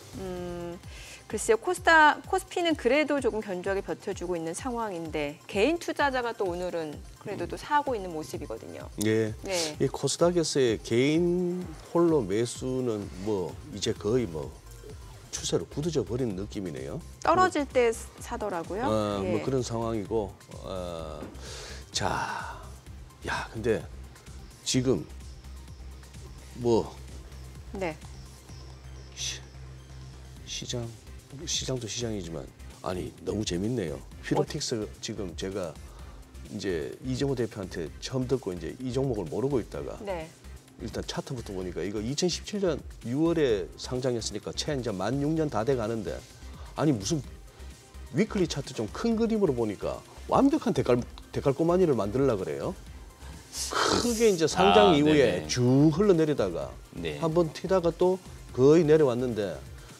글쎄요, 코스피는 그래도 조금 견조하게 버텨주고 있는 상황인데 개인 투자자가 또 오늘은 그래도 또 사고 있는 모습이거든요. 예. 네. 이 코스닥에서의 개인 홀로 매수는 뭐 이제 거의 뭐 추세로 굳어져 버린 느낌이네요. 떨어질 때 사더라고요. 예. 뭐 그런 상황이고, 자, 야, 근데 지금 뭐 네. 시장도 시장이지만 아니 너무 재밌네요. 피로틱스 지금 제가 이제 이정호 대표한테 처음 듣고 이제 이 종목을 모르고 있다가 네. 일단 차트부터 보니까 이거 2017년 6월에 상장했으니까 채 이제 만 6년 다 돼 가는데 아니 무슨 위클리 차트 좀 큰 그림으로 보니까 완벽한 데칼코마니를 만들려고 그래요. 크게 이제 상장 이후에 네네. 쭉 흘러내리다가 네. 한번 튀다가 또 거의 내려왔는데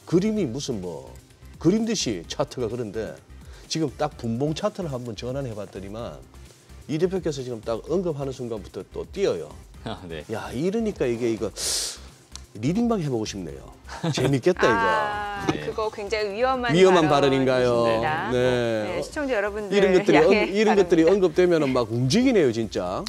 그림이 무슨 뭐 그림 듯이 차트가 그런데 지금 딱 분봉 차트를 한번 전환해 봤더니만 이 대표께서 지금 딱 언급하는 순간부터 또 뛰어요. 네. 야, 이러니까 이거 리딩방 해보고 싶네요. 재밌겠다 이거. 네. 그거 굉장히 위험한 발언인가요? 발언이십니다. 네. 네, 시청자 여러분들 이런 것들이 언급되면은 막 움직이네요, 진짜.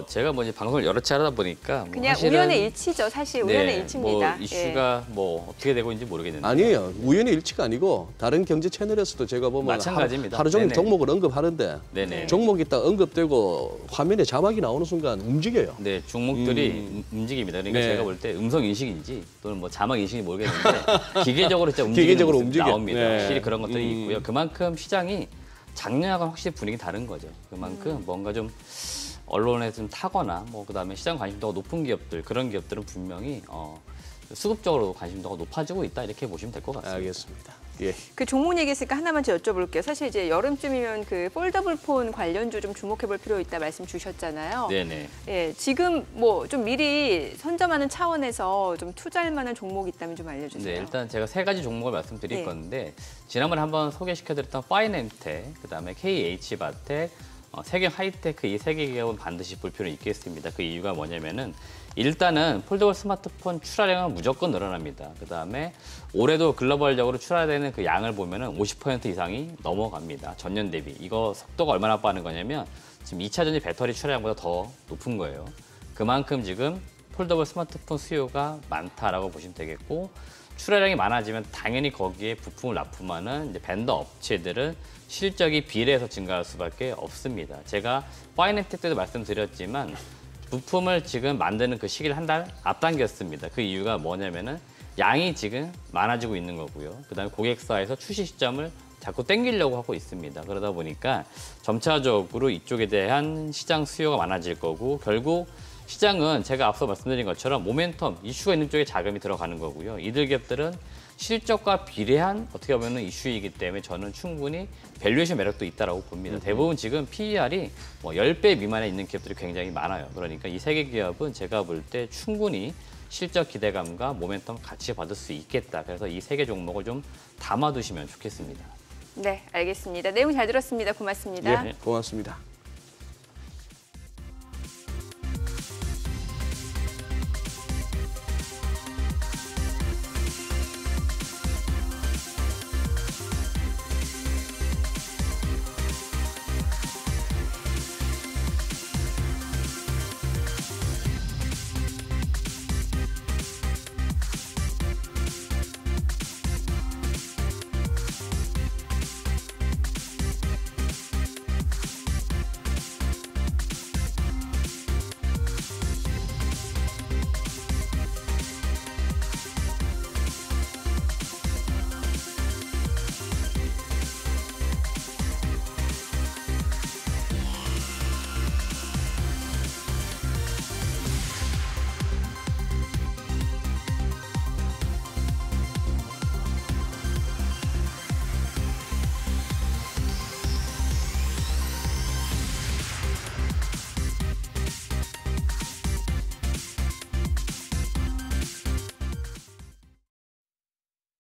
제가 뭐 이제 방송을 여러 차례 하다 보니까 뭐 그냥 사실은 우연의 일치죠. 사실 우연의 일치입니다. 뭐 이슈가 뭐 어떻게 되고 있는지 모르겠는데 아니에요. 우연의 일치가 아니고 다른 경제 채널에서도 제가 보면 마찬가지입니다. 하루 종일 네네. 종목을 언급하는데 네네. 종목이 딱 언급되고 화면에 자막이 나오는 순간 움직여요. 네, 종목들이 움직입니다. 그러니까 네. 제가 볼 때 음성 인식인지 또는 뭐 자막 인식인지 모르겠는데 기계적으로 진짜 움직이는 기계적으로 모습이 움직여. 나옵니다. 네. 확실히 그런 것들이 있고요. 그만큼 시장이 작년하고는 확실히 분위기 다른 거죠. 그만큼 뭔가 좀 언론에 좀 타거나 뭐 그다음에 시장 관심도가 높은 기업들 그런 기업들은 분명히 수급적으로 관심도가 높아지고 있다 이렇게 보시면 될 것 같습니다. 알겠습니다. 예. 그 종목 얘기했으니까 하나만 더 여쭤볼게요. 사실 이제 여름쯤이면 그 폴더블 폰 관련주 좀 주목해볼 필요 있다 말씀 주셨잖아요. 네네. 예, 지금 뭐 좀 미리 선점하는 차원에서 좀 투자할 만한 종목이 있다면 좀 알려주세요. 네, 일단 제가 세 가지 종목을 말씀드릴 네. 건데 지난번에 한번 소개시켜드렸던 파이낸텍, 그다음에 KH바텍, 세경 하이테크 이 세 개 기업은 반드시 볼 필요는 있겠습니다. 그 이유가 뭐냐면은 일단은 폴더블 스마트폰 출하량은 무조건 늘어납니다. 그다음에 올해도 글로벌적으로 출하되는 그 양을 보면은 50% 이상이 넘어갑니다. 전년 대비. 이거 속도가 얼마나 빠른 거냐면 지금 2차 전지 배터리 출하량보다 더 높은 거예요. 그만큼 지금 폴더블 스마트폰 수요가 많다라고 보시면 되겠고 출하량이 많아지면 당연히 거기에 부품을 납품하는 이제 벤더 업체들은 실적이 비례해서 증가할 수밖에 없습니다. 제가 파이낸텍 때도 말씀드렸지만 부품을 지금 만드는 그 시기를 한 달 앞당겼습니다. 그 이유가 뭐냐면은 양이 지금 많아지고 있는 거고요. 그다음에 고객사에서 출시 시점을 자꾸 땡기려고 하고 있습니다. 그러다 보니까 점차적으로 이쪽에 대한 시장 수요가 많아질 거고 결국 시장은 제가 앞서 말씀드린 것처럼 모멘텀, 이슈가 있는 쪽에 자금이 들어가는 거고요. 이들 기업들은 실적과 비례한 어떻게 보면 이슈이기 때문에 저는 충분히 밸류에이션 매력도 있다고 봅니다. 대부분 지금 PER이 뭐 10배 미만에 있는 기업들이 굉장히 많아요. 그러니까 이 세 개 기업은 제가 볼 때 충분히 실적 기대감과 모멘텀 같이 받을 수 있겠다. 그래서 이 세 개 종목을 좀 담아두시면 좋겠습니다. 네, 알겠습니다. 내용 잘 들었습니다. 고맙습니다. 예, 고맙습니다.